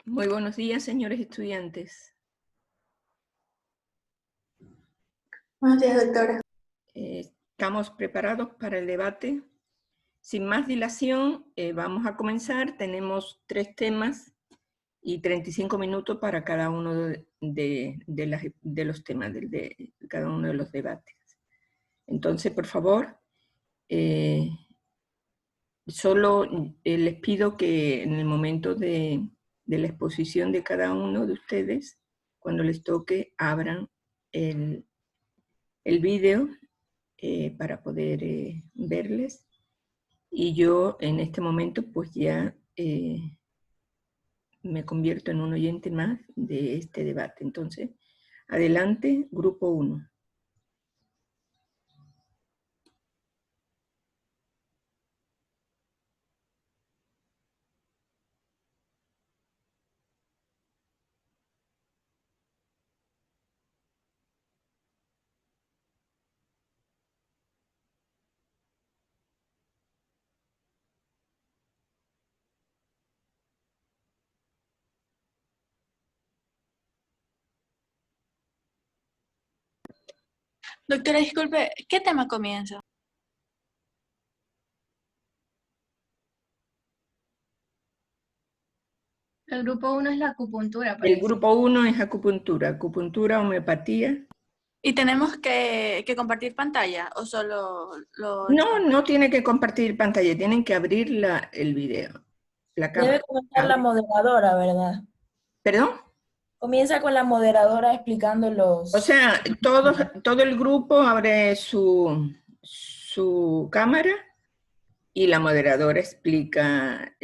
Muy buenos días, señores estudiantes. Buenos días, doctora. Estamos preparados para el debate. Sin más dilación, vamos a comenzar. Tenemos 3 temas y 35 minutos para cada uno de los temas, de cada uno de los debates. Entonces, por favor, solo les pido que en el momento de la exposición de cada uno de ustedes, cuando les toque, abran el vídeo para poder verles. Y yo en este momento pues ya me convierto en un oyente más de este debate. Entonces, adelante, grupo 1. Doctora, disculpe, ¿qué tema comienza? El grupo 1 es la acupuntura. El grupo 1 es acupuntura, homeopatía. ¿Y tenemos que compartir pantalla o solo lo...? No tiene que compartir pantalla, tienen que abrir el video, la cámara. Debe comenzar la moderadora, ¿verdad? ¿Perdón? Comienza con la moderadora explicando los... O sea, todo el grupo abre su cámara y la moderadora explica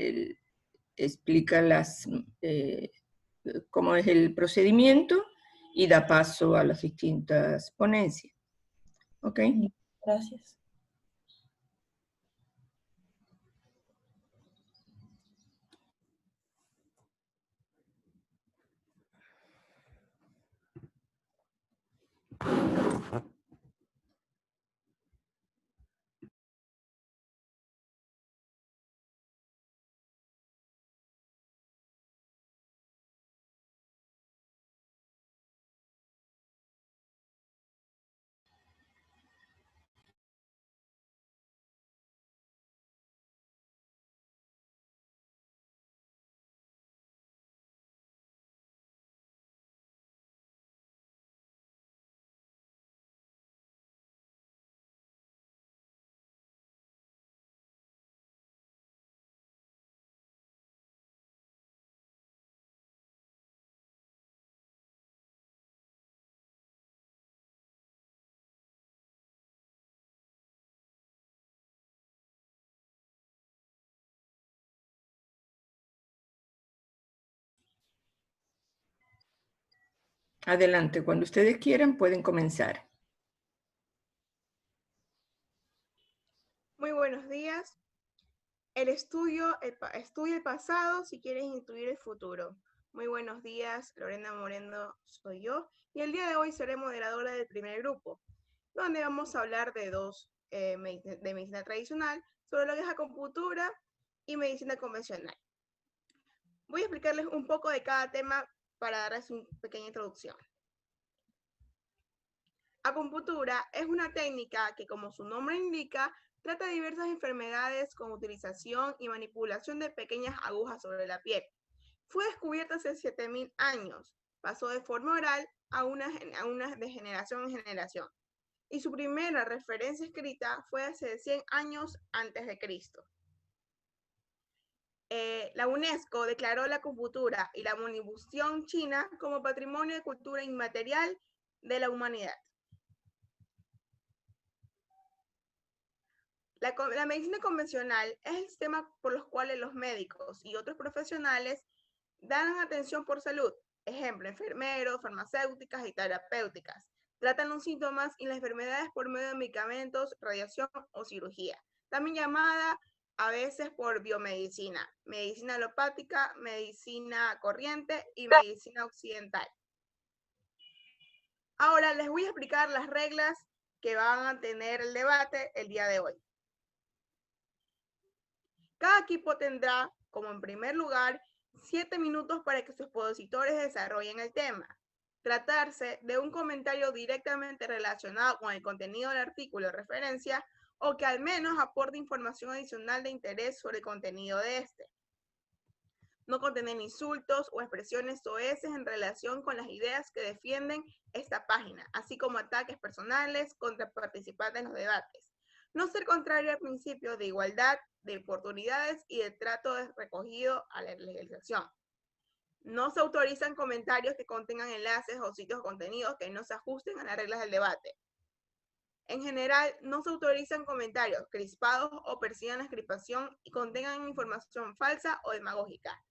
cómo es el procedimiento y da paso a las distintas ponencias. ¿Ok? Gracias. Adelante, cuando ustedes quieran pueden comenzar. Muy buenos días. Estudia el pasado si quieres intuir el futuro. Muy buenos días, Lorena Moreno soy yo, y el día de hoy seré moderadora del primer grupo, donde vamos a hablar de de medicina tradicional, sobre lo que es acupuntura y medicina convencional. Voy a explicarles un poco de cada tema para darles una pequeña introducción. Acupuntura es una técnica que, como su nombre indica, trata diversas enfermedades con utilización y manipulación de pequeñas agujas sobre la piel. Fue descubierta hace 7000 años. Pasó de forma oral a una de generación en generación. Y su primera referencia escrita fue hace 100 años antes de Cristo. La UNESCO declaró la acupuntura y la monibustión china como patrimonio de cultura inmaterial de la humanidad. La medicina convencional es el sistema por los cuales los médicos y otros profesionales dan atención por salud, ejemplo, enfermeros, farmacéuticas y terapéuticas. Tratan los síntomas y las enfermedades por medio de medicamentos, radiación o cirugía, también llamada a veces por biomedicina, medicina alopática, medicina corriente y medicina occidental. Ahora les voy a explicar las reglas que van a tener el debate el día de hoy. Cada equipo tendrá, como en primer lugar, 7 minutos para que sus expositores desarrollen el tema. Tratarse de un comentario directamente relacionado con el contenido del artículo de referencia o que al menos aporte información adicional de interés sobre el contenido de este. No contener insultos o expresiones soeces en relación con las ideas que defienden esta página, así como ataques personales contra participantes en los debates. No ser contrario al principio de igualdad, de oportunidades y de trato recogido a la legalización. No se autorizan comentarios que contengan enlaces o sitios o contenidos que no se ajusten a las reglas del debate. En general, no se autorizan comentarios crispados o persigan la crispación y contengan información falsa o demagógica,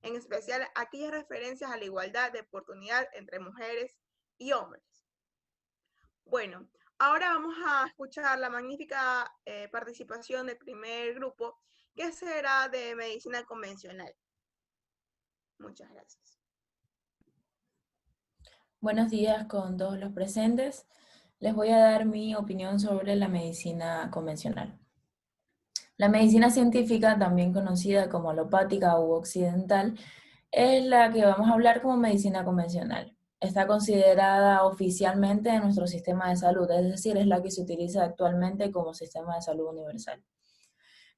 en especial aquellas referencias a la igualdad de oportunidad entre mujeres y hombres. Bueno, ahora vamos a escuchar la magnífica participación del primer grupo, que será de medicina convencional. Muchas gracias. Buenos días con todos los presentes. Les voy a dar mi opinión sobre la medicina convencional. La medicina científica, también conocida como alopática u occidental, es la que vamos a hablar como medicina convencional. Está considerada oficialmente en nuestro sistema de salud, es decir, es la que se utiliza actualmente como sistema de salud universal.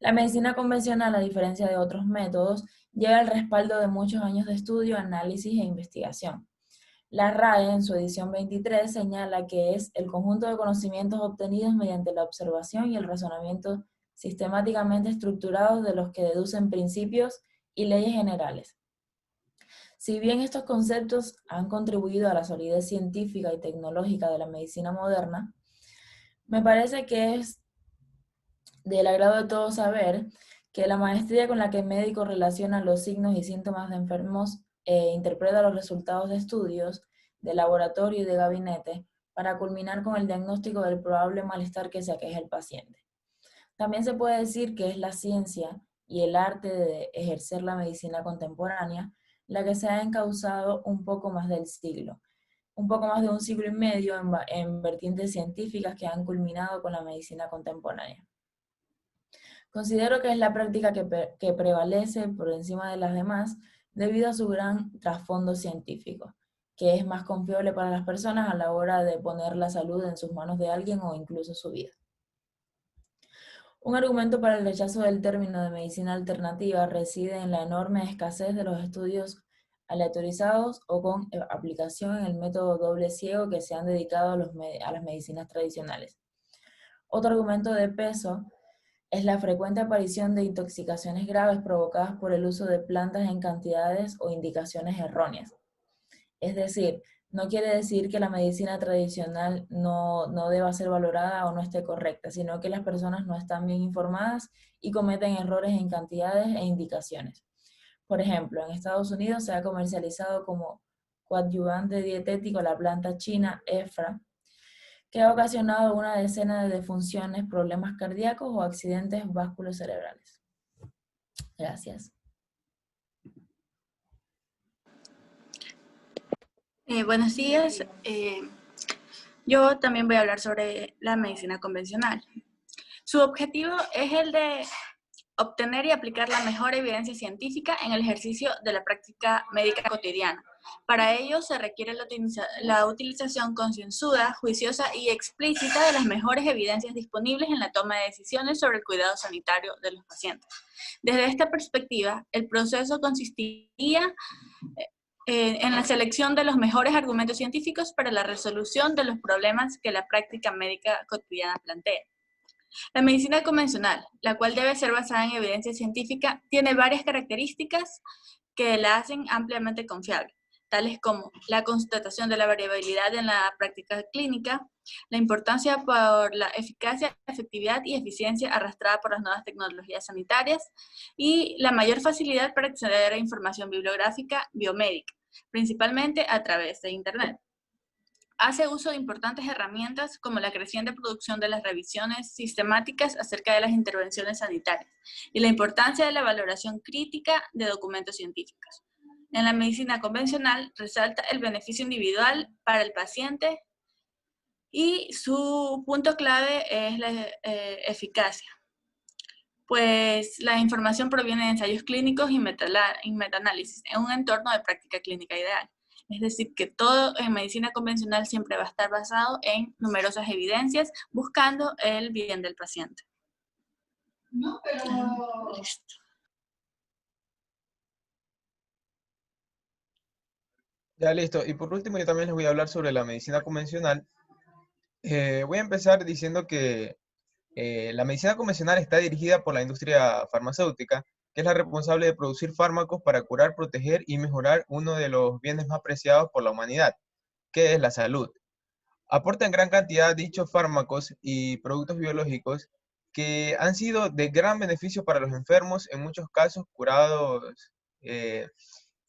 La medicina convencional, a diferencia de otros métodos, lleva el respaldo de muchos años de estudio, análisis e investigación. La RAE, en su edición 23, señala que es el conjunto de conocimientos obtenidos mediante la observación y el razonamiento sistemáticamente estructurados de los que deducen principios y leyes generales. Si bien estos conceptos han contribuido a la solidez científica y tecnológica de la medicina moderna, me parece que es del agrado de todos saber que la maestría con la que el médico relaciona los signos y síntomas de enfermos e interpreta los resultados de estudios, de laboratorio y de gabinete para culminar con el diagnóstico del probable malestar que se aqueja el paciente. También se puede decir que es la ciencia y el arte de ejercer la medicina contemporánea la que se ha encauzado un poco más del siglo, un poco más de un siglo y medio en vertientes científicas que han culminado con la medicina contemporánea. Considero que es la práctica que prevalece por encima de las demás debido a su gran trasfondo científico, que es más confiable para las personas a la hora de poner la salud en sus manos de alguien o incluso su vida. Un argumento para el rechazo del término de medicina alternativa reside en la enorme escasez de los estudios aleatorizados o con aplicación en el método doble ciego que se han dedicado a las medicinas tradicionales. Otro argumento de peso es la frecuente aparición de intoxicaciones graves provocadas por el uso de plantas en cantidades o indicaciones erróneas. Es decir, no quiere decir que la medicina tradicional no deba ser valorada o no esté correcta, sino que las personas no están bien informadas y cometen errores en cantidades e indicaciones. Por ejemplo, en Estados Unidos se ha comercializado como coadyuvante dietético la planta china Efra, que ha ocasionado una decena de defunciones, problemas cardíacos o accidentes vasculocerebrales. Gracias. Buenos días. Yo también voy a hablar sobre la medicina convencional. Su objetivo es el de obtener y aplicar la mejor evidencia científica en el ejercicio de la práctica médica cotidiana. Para ello se requiere la utilización concienzuda, juiciosa y explícita de las mejores evidencias disponibles en la toma de decisiones sobre el cuidado sanitario de los pacientes. Desde esta perspectiva, el proceso consistiría en la selección de los mejores argumentos científicos para la resolución de los problemas que la práctica médica cotidiana plantea. La medicina convencional, la cual debe ser basada en evidencia científica, tiene varias características que la hacen ampliamente confiable, tales como la constatación de la variabilidad en la práctica clínica, la importancia por la eficacia, efectividad y eficiencia arrastrada por las nuevas tecnologías sanitarias y la mayor facilidad para acceder a información bibliográfica biomédica, principalmente a través de Internet. Hace uso de importantes herramientas como la creciente producción de las revisiones sistemáticas acerca de las intervenciones sanitarias y la importancia de la valoración crítica de documentos científicos. En la medicina convencional resalta el beneficio individual para el paciente y su punto clave es la eficacia. pues la información proviene de ensayos clínicos y metaanálisis en un entorno de práctica clínica ideal. Es decir, que todo en medicina convencional siempre va a estar basado en numerosas evidencias buscando el bien del paciente. No, pero... Listo. Ya listo. Y por último, yo también les voy a hablar sobre la medicina convencional. Voy a empezar diciendo que la medicina convencional está dirigida por la industria farmacéutica, que es la responsable de producir fármacos para curar, proteger y mejorar uno de los bienes más preciados por la humanidad, que es la salud. Aportan gran cantidad dichos fármacos y productos biológicos que han sido de gran beneficio para los enfermos, en muchos casos curados eh,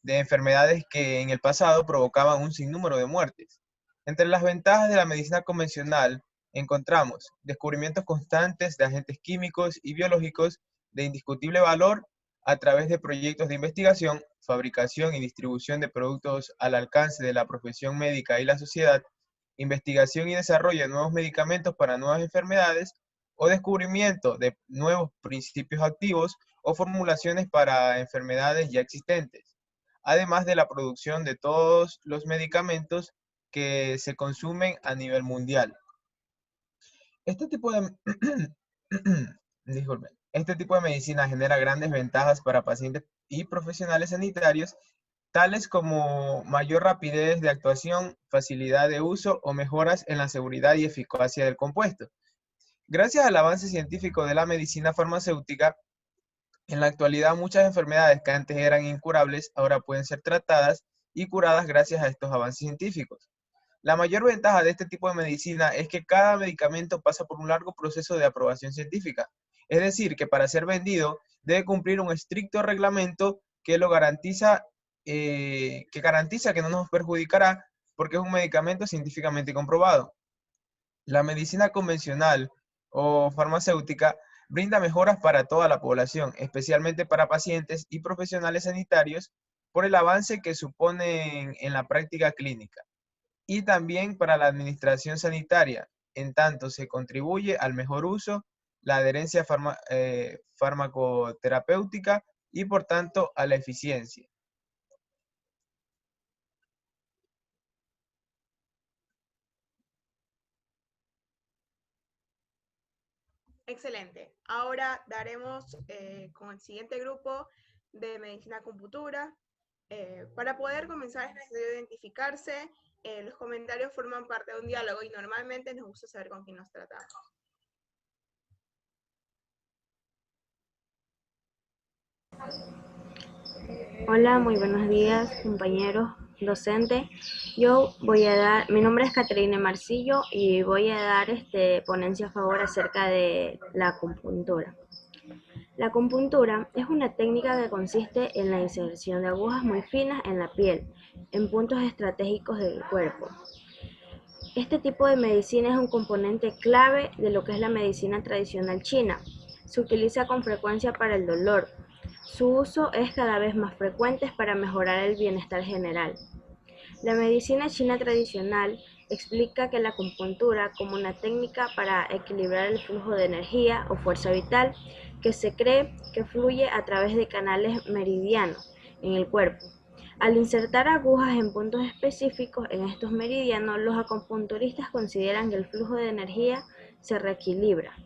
de enfermedades que en el pasado provocaban un sinnúmero de muertes. Entre las ventajas de la medicina convencional encontramos descubrimientos constantes de agentes químicos y biológicos de indiscutible valor a través de proyectos de investigación, fabricación y distribución de productos al alcance de la profesión médica y la sociedad, investigación y desarrollo de nuevos medicamentos para nuevas enfermedades o descubrimiento de nuevos principios activos o formulaciones para enfermedades ya existentes, además de la producción de todos los medicamentos que se consumen a nivel mundial. Este tipo de, disculpen, este tipo de medicina genera grandes ventajas para pacientes y profesionales sanitarios, tales como mayor rapidez de actuación, facilidad de uso o mejoras en la seguridad y eficacia del compuesto. Gracias al avance científico de la medicina farmacéutica, en la actualidad muchas enfermedades que antes eran incurables ahora pueden ser tratadas y curadas gracias a estos avances científicos. La mayor ventaja de este tipo de medicina es que cada medicamento pasa por un largo proceso de aprobación científica. Es decir, que para ser vendido debe cumplir un estricto reglamento que lo garantiza, que no nos perjudicará porque es un medicamento científicamente comprobado. La medicina convencional o farmacéutica brinda mejoras para toda la población, especialmente para pacientes y profesionales sanitarios, por el avance que suponen en la práctica clínica, y también para la administración sanitaria, en tanto se contribuye al mejor uso, la adherencia farmacoterapéutica y por tanto a la eficiencia. Excelente. Ahora daremos con el siguiente grupo de medicina acupuntura. Para poder comenzar es necesario identificarse. Los comentarios forman parte de un diálogo y normalmente nos gusta saber con quién nos tratamos. Hola, muy buenos días, compañeros docentes. Mi nombre es Caterina Marcillo y voy a dar ponencia a favor acerca de la acupuntura. La acupuntura es una técnica que consiste en la inserción de agujas muy finas en la piel, en puntos estratégicos del cuerpo. Este tipo de medicina es un componente clave de lo que es la medicina tradicional china. Se utiliza con frecuencia para el dolor. Su uso es cada vez más frecuente para mejorar el bienestar general. La medicina china tradicional explica que la acupuntura como una técnica para equilibrar el flujo de energía o fuerza vital que se cree que fluye a través de canales meridianos en el cuerpo. Al insertar agujas en puntos específicos en estos meridianos, los acupunturistas consideran que el flujo de energía se reequilibra.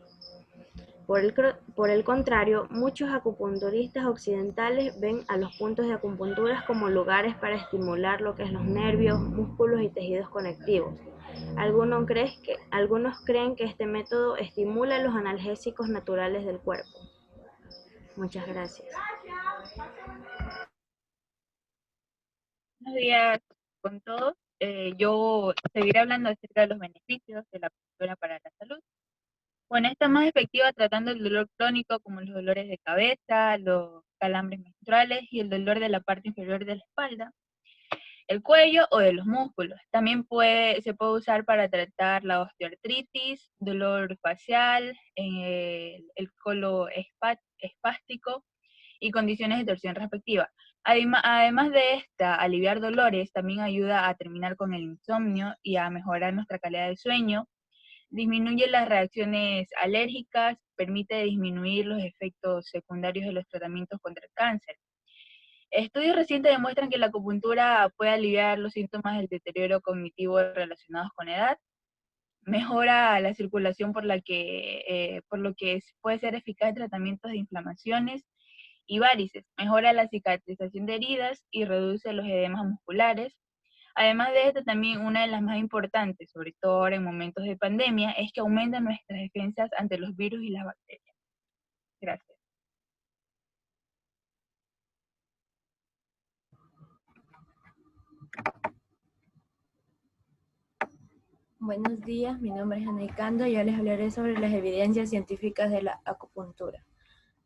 Por el contrario, muchos acupunturistas occidentales ven a los puntos de acupuntura como lugares para estimular lo que es los nervios, músculos y tejidos conectivos. Algunos creen que este método estimula los analgésicos naturales del cuerpo. Muchas gracias. Buenos días con todos. Yo seguiré hablando acerca de los beneficios de la acupuntura para la salud. Bueno, esta más efectiva tratando el dolor crónico como los dolores de cabeza, los calambres menstruales y el dolor de la parte inferior de la espalda, el cuello o de los músculos. También se puede usar para tratar la osteoartritis, dolor facial, el colon espástico y condiciones de torsión respectiva. Además de esta, aliviar dolores también ayuda a terminar con el insomnio y a mejorar nuestra calidad de sueño, disminuye las reacciones alérgicas, permite disminuir los efectos secundarios de los tratamientos contra el cáncer. Estudios recientes demuestran que la acupuntura puede aliviar los síntomas del deterioro cognitivo relacionados con edad, mejora la circulación por lo que puede ser eficaz en tratamientos de inflamaciones y varices, mejora la cicatrización de heridas y reduce los edemas musculares. Además de esto, también una de las más importantes, sobre todo ahora en momentos de pandemia, es que aumenta nuestras defensas ante los virus y las bacterias. Gracias. Buenos días, mi nombre es Ana Icando y yo les hablaré sobre las evidencias científicas de la acupuntura.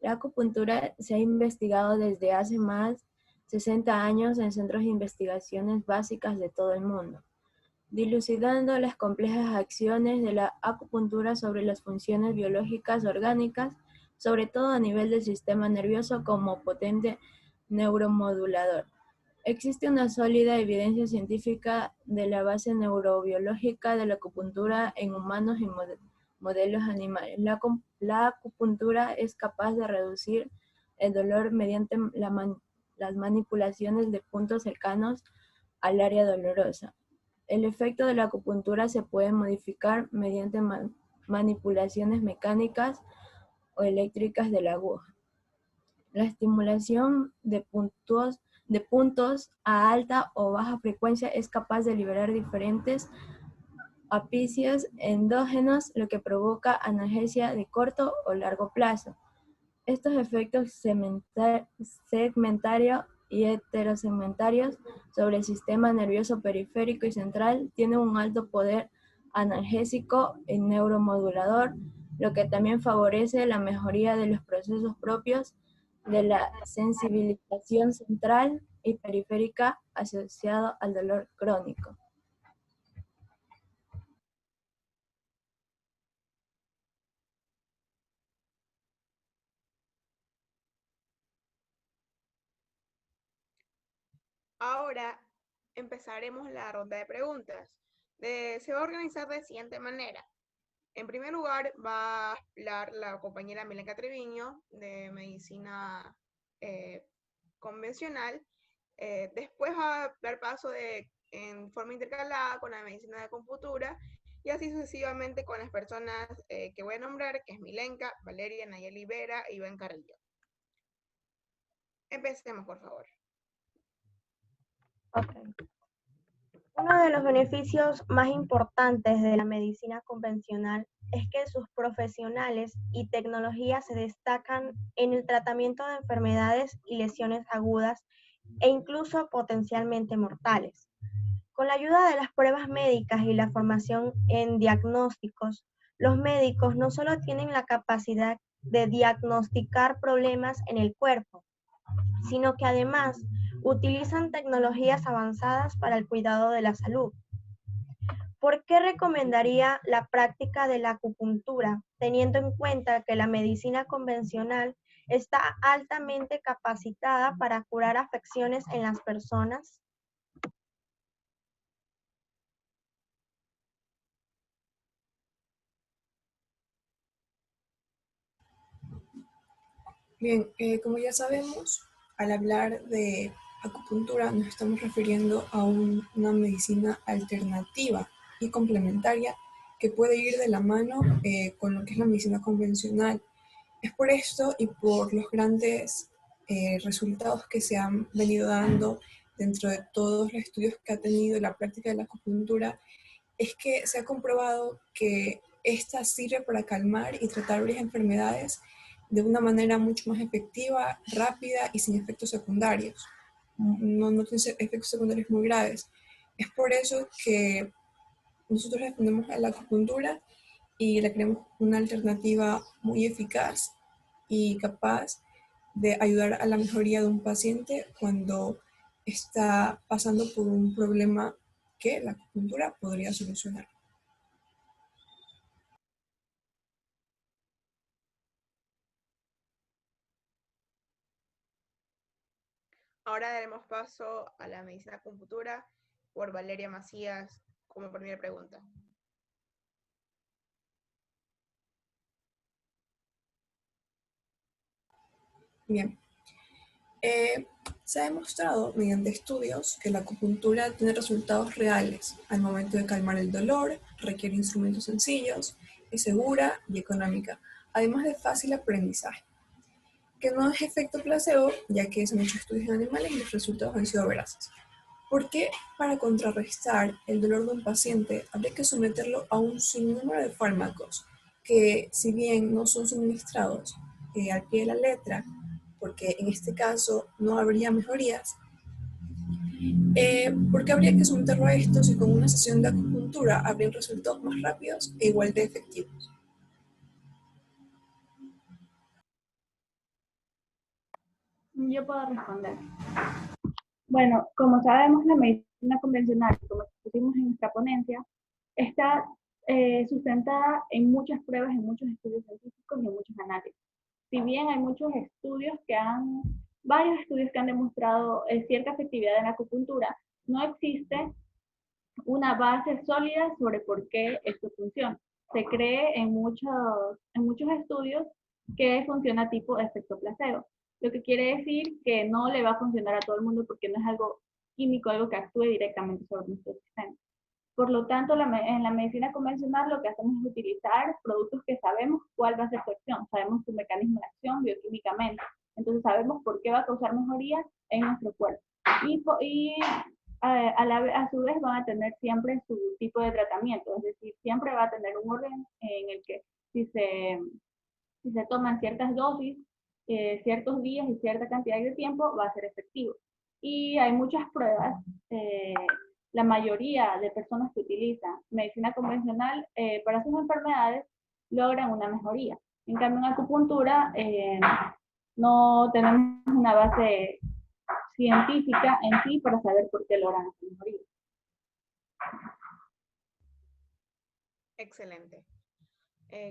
La acupuntura se ha investigado desde hace más de 60 años en centros de investigaciones básicas de todo el mundo, dilucidando las complejas acciones de la acupuntura sobre las funciones biológicas orgánicas, sobre todo a nivel del sistema nervioso como potente neuromodulador. Existe una sólida evidencia científica de la base neurobiológica de la acupuntura en humanos y modelos animales. La acupuntura es capaz de reducir el dolor mediante las manipulaciones de puntos cercanos al área dolorosa. El efecto de la acupuntura se puede modificar mediante manipulaciones mecánicas o eléctricas de la aguja. La estimulación de puntos a alta o baja frecuencia es capaz de liberar diferentes apicios endógenos, lo que provoca analgesia de corto o largo plazo. Estos efectos segmentarios y heterosegmentarios sobre el sistema nervioso periférico y central tienen un alto poder analgésico y neuromodulador, lo que también favorece la mejoría de los procesos propios de la sensibilización central y periférica asociado al dolor crónico. Ahora empezaremos la ronda de preguntas. Se va a organizar de la siguiente manera. En primer lugar, va a hablar la compañera Milenka Treviño de medicina convencional. Después va a dar paso en forma intercalada con la medicina de acupuntura y así sucesivamente con las personas que voy a nombrar, que es Milenka, Valeria, Nayeli Vera e Iván Carrillo. Empecemos, por favor. Okay. Uno de los beneficios más importantes de la medicina convencional es que sus profesionales y tecnologías se destacan en el tratamiento de enfermedades y lesiones agudas e incluso potencialmente mortales. Con la ayuda de las pruebas médicas y la formación en diagnósticos, los médicos no solo tienen la capacidad de diagnosticar problemas en el cuerpo, sino que además utilizan tecnologías avanzadas para el cuidado de la salud. ¿Por qué recomendaría la práctica de la acupuntura, teniendo en cuenta que la medicina convencional está altamente capacitada para curar afecciones en las personas? Bien, como ya sabemos, al hablar de acupuntura nos estamos refiriendo a una medicina alternativa y complementaria que puede ir de la mano con lo que es la medicina convencional. Es por esto y por los grandes resultados que se han venido dando dentro de todos los estudios que ha tenido la práctica de la acupuntura, es que se ha comprobado que esta sirve para calmar y tratar varias enfermedades de una manera mucho más efectiva, rápida y sin efectos secundarios. No tiene efectos secundarios muy graves. Es por eso que nosotros defendemos a la acupuntura y la creemos una alternativa muy eficaz y capaz de ayudar a la mejoría de un paciente cuando está pasando por un problema que la acupuntura podría solucionar. Ahora daremos paso a la medicina acupuntura por Valeria Macías como primera pregunta. Bien, se ha demostrado mediante estudios que la acupuntura tiene resultados reales al momento de calmar el dolor, requiere instrumentos sencillos, es segura y económica, además de fácil aprendizaje, que no es efecto placebo, ya que se han hecho estudios en animales y los resultados han sido veraces. Porque para contrarrestar el dolor de un paciente habría que someterlo a un sinnúmero de fármacos que, si bien no son suministrados al pie de la letra, porque en este caso no habría mejorías, porque habría que someterlo a estos y con una sesión de acupuntura habrían resultados más rápidos e igual de efectivos. Yo puedo responder. Bueno, como sabemos, la medicina convencional, como discutimos en nuestra ponencia, está sustentada en muchas pruebas, en muchos estudios científicos y en muchos análisis. Si bien hay varios estudios que han demostrado cierta efectividad en la acupuntura, no existe una base sólida sobre por qué esto funciona. Se cree en muchos estudios que funciona tipo efecto placebo, lo que quiere decir que no le va a funcionar a todo el mundo porque no es algo químico, algo que actúe directamente sobre nuestro sistema. Por lo tanto, en la medicina convencional lo que hacemos es utilizar productos que sabemos cuál va a ser su acción, sabemos su mecanismo de acción bioquímicamente, entonces sabemos por qué va a causar mejorías en nuestro cuerpo. Y a su vez van a tener siempre su tipo de tratamiento, es decir, siempre va a tener un orden en el que si se toman ciertas dosis, ciertos días y cierta cantidad de tiempo, va a ser efectivo. Y hay muchas pruebas, la mayoría de personas que utilizan medicina convencional para sus enfermedades logran una mejoría. En cambio, en acupuntura no tenemos una base científica en sí para saber por qué logran esa mejoría. Excelente.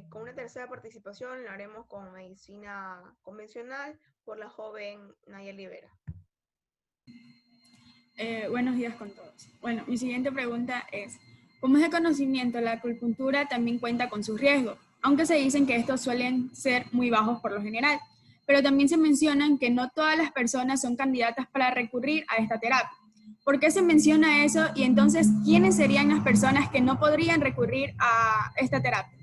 Con una tercera participación la haremos con medicina convencional por la joven Nayeli Vera. Buenos días con todos. Bueno, mi siguiente pregunta es, como es de conocimiento, la acupuntura también cuenta con sus riesgos, aunque se dicen que estos suelen ser muy bajos por lo general, pero también se mencionan que no todas las personas son candidatas para recurrir a esta terapia. ¿Por qué se menciona eso? Y entonces, ¿quiénes serían las personas que no podrían recurrir a esta terapia?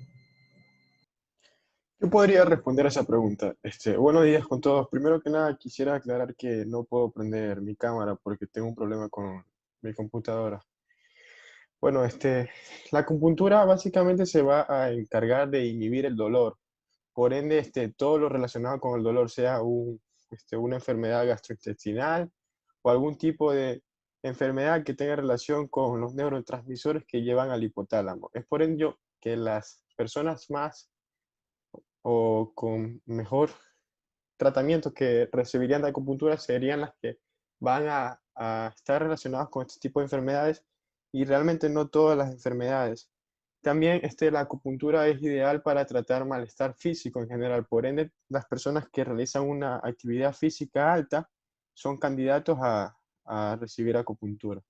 Yo podría responder a esa pregunta. Buenos días con todos. Primero que nada, quisiera aclarar que no puedo prender mi cámara porque tengo un problema con mi computadora. Bueno, la acupuntura básicamente se va a encargar de inhibir el dolor. Por ende, todo lo relacionado con el dolor, sea una enfermedad gastrointestinal o algún tipo de enfermedad que tenga relación con los neurotransmisores que llevan al hipotálamo. Es por ello que las personas más o con mejor tratamiento que recibirían de acupuntura serían las que van a estar relacionadas con este tipo de enfermedades y realmente no todas las enfermedades. También la acupuntura es ideal para tratar malestar físico en general. Por ende, las personas que realizan una actividad física alta son candidatos a recibir acupuntura.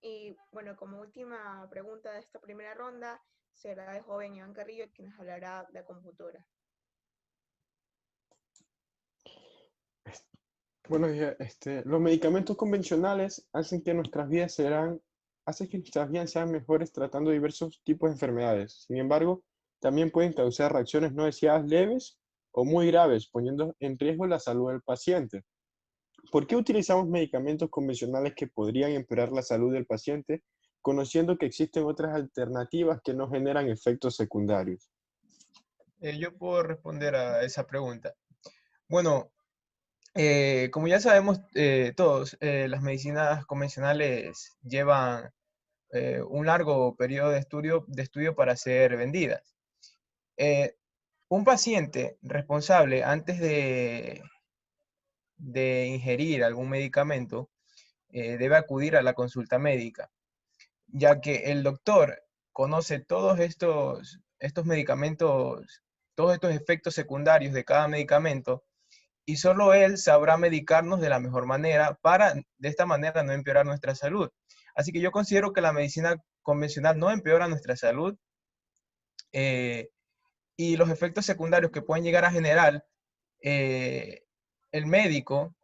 Y bueno, como última pregunta de esta primera ronda, será el joven Iván Carrillo quien nos hablará de acupuntura. Buenos días. Los medicamentos convencionales hacen que nuestras vidas sean mejores tratando diversos tipos de enfermedades. Sin embargo, también pueden causar reacciones no deseadas leves o muy graves, poniendo en riesgo la salud del paciente. ¿Por qué utilizamos medicamentos convencionales que podrían empeorar la salud del paciente, conociendo que existen otras alternativas que no generan efectos secundarios? Yo puedo responder a esa pregunta. Bueno, como ya sabemos todos, las medicinas convencionales llevan un largo periodo de estudio para ser vendidas. Un paciente responsable, antes de ingerir algún medicamento, debe acudir a la consulta médica, ya que el doctor conoce todos estos medicamentos, todos estos efectos secundarios de cada medicamento, y solo él sabrá medicarnos de la mejor manera para, de esta manera, no empeorar nuestra salud. Así que yo considero que la medicina convencional no empeora nuestra salud, y los efectos secundarios que pueden llegar a generar, el médico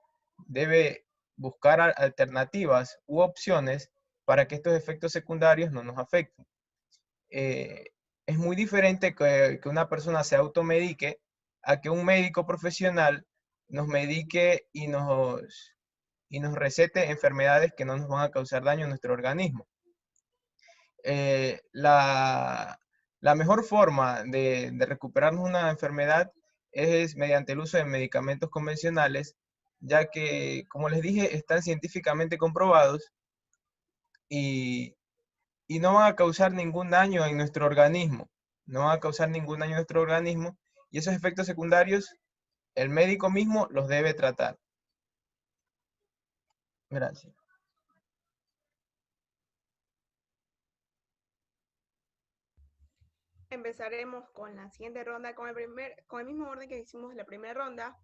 debe buscar alternativas u opciones para que estos efectos secundarios no nos afecten. Es muy diferente que una persona se automedique a que un médico profesional nos medique y nos recete enfermedades que no nos van a causar daño en nuestro organismo. La mejor forma de recuperarnos una enfermedad es mediante el uso de medicamentos convencionales, ya que, como les dije, están científicamente comprobados y no van a causar ningún daño en nuestro organismo. No van a causar ningún daño en nuestro organismo, y esos efectos secundarios el médico mismo los debe tratar. Gracias. Empezaremos con la siguiente ronda, con el mismo orden que hicimos la primera ronda.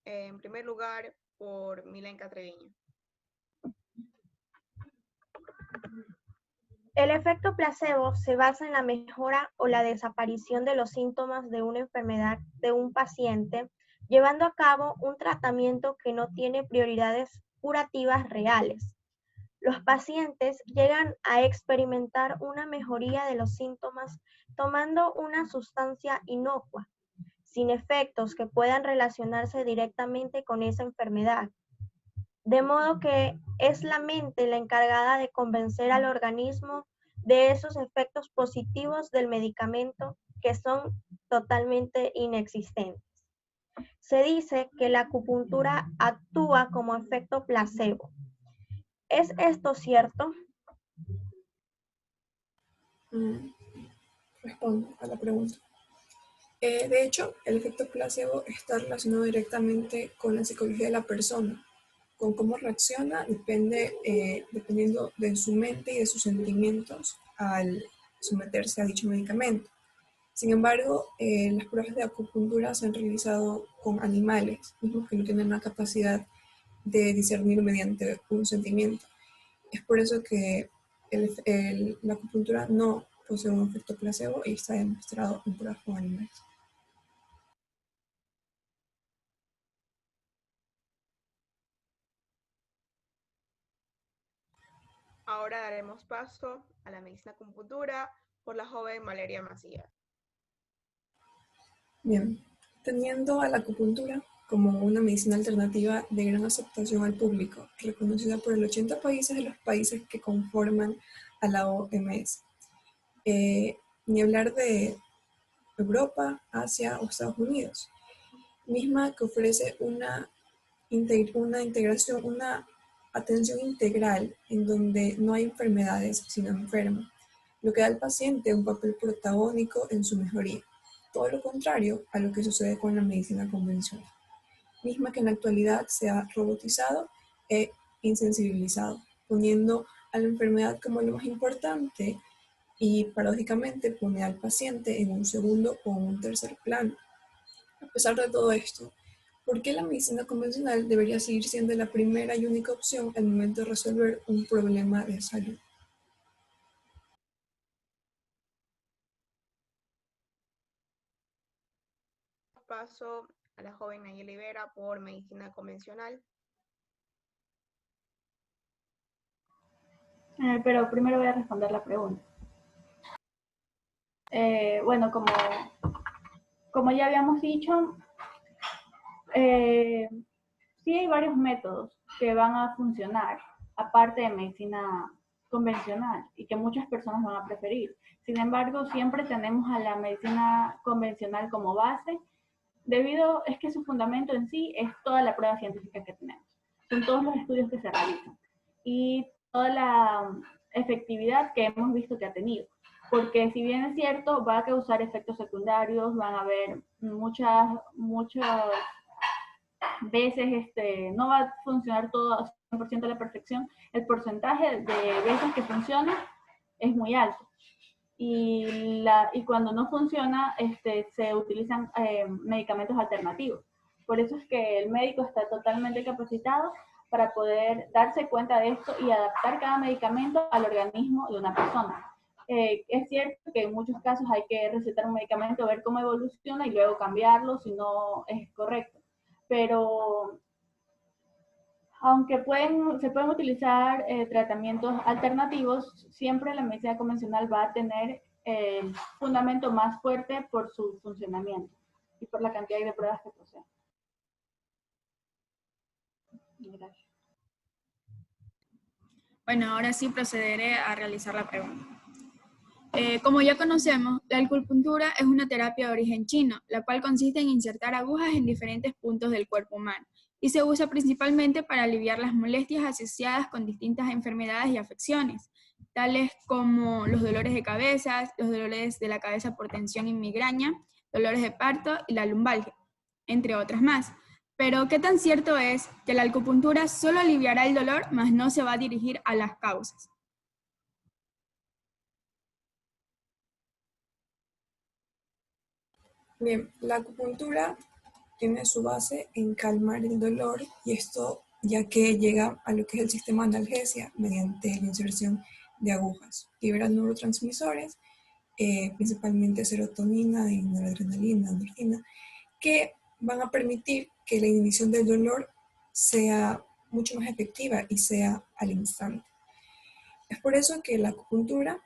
En primer lugar, por Milenka Treviño. El efecto placebo se basa en la mejora o la desaparición de los síntomas de una enfermedad de un paciente, llevando a cabo un tratamiento que no tiene prioridades curativas reales. Los pacientes llegan a experimentar una mejoría de los síntomas tomando una sustancia inocua, sin efectos que puedan relacionarse directamente con esa enfermedad. De modo que es la mente la encargada de convencer al organismo de esos efectos positivos del medicamento que son totalmente inexistentes. Se dice que la acupuntura actúa como efecto placebo. ¿Es esto cierto? Respondo a la pregunta. De hecho, el efecto placebo está relacionado directamente con la psicología de la persona. Con cómo reacciona dependiendo de su mente y de sus sentimientos al someterse a dicho medicamento. Sin embargo, las pruebas de acupuntura se han realizado con animales, mismos que no tienen la capacidad de discernir mediante un sentimiento. Es por eso que la acupuntura no posee un efecto placebo y está demostrado en pruebas con animales. Ahora daremos paso a la medicina acupuntura por la joven Valeria Macías. Bien, teniendo a la acupuntura como una medicina alternativa de gran aceptación al público, reconocida por el 80 países de los países que conforman a la OMS. Ni hablar de Europa, Asia o Estados Unidos, misma que ofrece una integración, una atención integral en donde no hay enfermedades sino enfermo, lo que da al paciente un papel protagónico en su mejoría. Todo lo contrario a lo que sucede con la medicina convencional, misma que en la actualidad se ha robotizado e insensibilizado, poniendo a la enfermedad como lo más importante y paradójicamente pone al paciente en un segundo o un tercer plano. A pesar de todo esto, ¿por qué la medicina convencional debería seguir siendo la primera y única opción al momento de resolver un problema de salud? Paso a la joven Nayeli Vera por medicina convencional. Pero primero voy a responder la pregunta. Bueno, como ya habíamos dicho, sí hay varios métodos que van a funcionar, aparte de medicina convencional, y que muchas personas van a preferir. Sin embargo, siempre tenemos a la medicina convencional como base, es que su fundamento en sí es toda la prueba científica que tenemos. Son todos los estudios que se realizan y toda la efectividad que hemos visto que ha tenido. Porque si bien es cierto, va a causar efectos secundarios, van a haber muchas veces no va a funcionar todo a 100% a la perfección, el porcentaje de veces que funciona es muy alto. Y cuando no funciona, se utilizan medicamentos alternativos. Por eso es que el médico está totalmente capacitado para poder darse cuenta de esto y adaptar cada medicamento al organismo de una persona. Es cierto que en muchos casos hay que recetar un medicamento, ver cómo evoluciona y luego cambiarlo si no es correcto. Pero aunque se pueden utilizar tratamientos alternativos, siempre la medicina convencional va a tener el fundamento más fuerte por su funcionamiento y por la cantidad de pruebas que posee. Gracias. Bueno, ahora sí procederé a realizar la pregunta. Como ya conocemos, la acupuntura es una terapia de origen chino, la cual consiste en insertar agujas en diferentes puntos del cuerpo humano y se usa principalmente para aliviar las molestias asociadas con distintas enfermedades y afecciones, tales como los dolores de cabeza, los dolores de la cabeza por tensión y migraña, dolores de parto y la lumbalgia, entre otras más. Pero, ¿qué tan cierto es que la acupuntura solo aliviará el dolor, mas no se va a dirigir a las causas? Bien, la acupuntura tiene su base en calmar el dolor y esto ya que llega a lo que es el sistema de analgesia mediante la inserción de agujas. Libera neurotransmisores, principalmente serotonina y noradrenalina, endorfina, que van a permitir que la inhibición del dolor sea mucho más efectiva y sea al instante. Es por eso que la acupuntura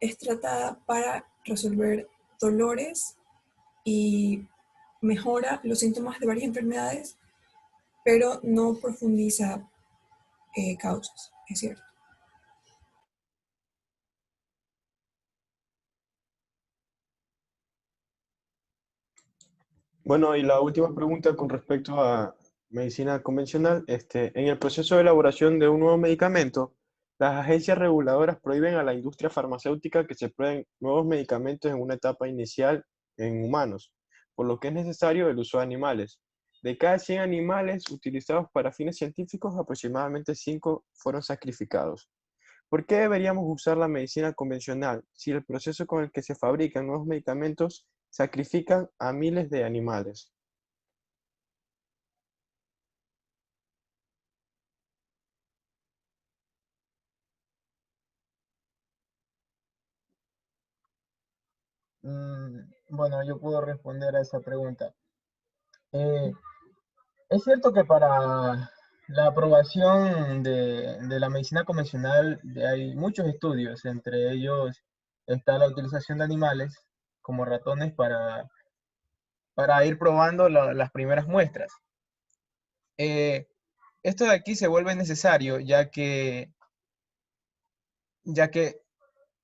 es tratada para resolver dolores y mejora los síntomas de varias enfermedades, pero no profundiza causas, es cierto. Bueno, y la última pregunta con respecto a medicina convencional. En el proceso de elaboración de un nuevo medicamento, las agencias reguladoras prohíben a la industria farmacéutica que se prueben nuevos medicamentos en una etapa inicial en humanos, por lo que es necesario el uso de animales. De cada 100 animales utilizados para fines científicos, aproximadamente 5 fueron sacrificados. ¿Por qué deberíamos usar la medicina convencional si el proceso con el que se fabrican nuevos medicamentos sacrifican a miles de animales? Bueno, yo puedo responder a esa pregunta. Es cierto que para la aprobación de la medicina convencional hay muchos estudios, entre ellos está la utilización de animales como ratones para ir probando las primeras muestras. Esto de aquí se vuelve necesario ya que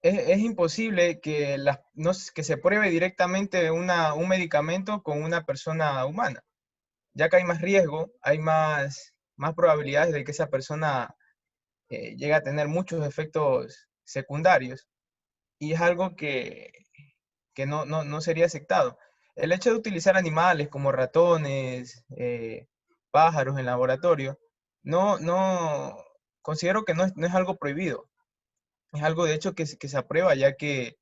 es imposible que, que se pruebe directamente un medicamento con una persona humana, ya que hay más riesgo, hay más probabilidades de que esa persona llegue a tener muchos efectos secundarios, y es algo que no sería aceptado. El hecho de utilizar animales como ratones, pájaros en laboratorio, considero que no es algo prohibido. Es algo de hecho que se aprueba, ya que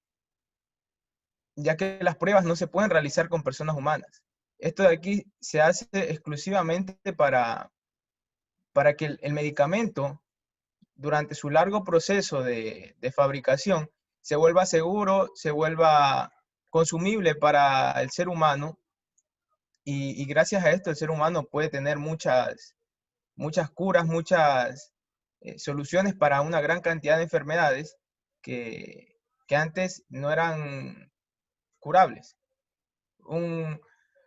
las pruebas no se pueden realizar con personas humanas. Esto de aquí se hace exclusivamente para que el medicamento, durante su largo proceso de fabricación, se vuelva seguro, se vuelva consumible para el ser humano, y gracias a esto el ser humano puede tener muchas curas, muchas soluciones para una gran cantidad de enfermedades que antes no eran curables. Un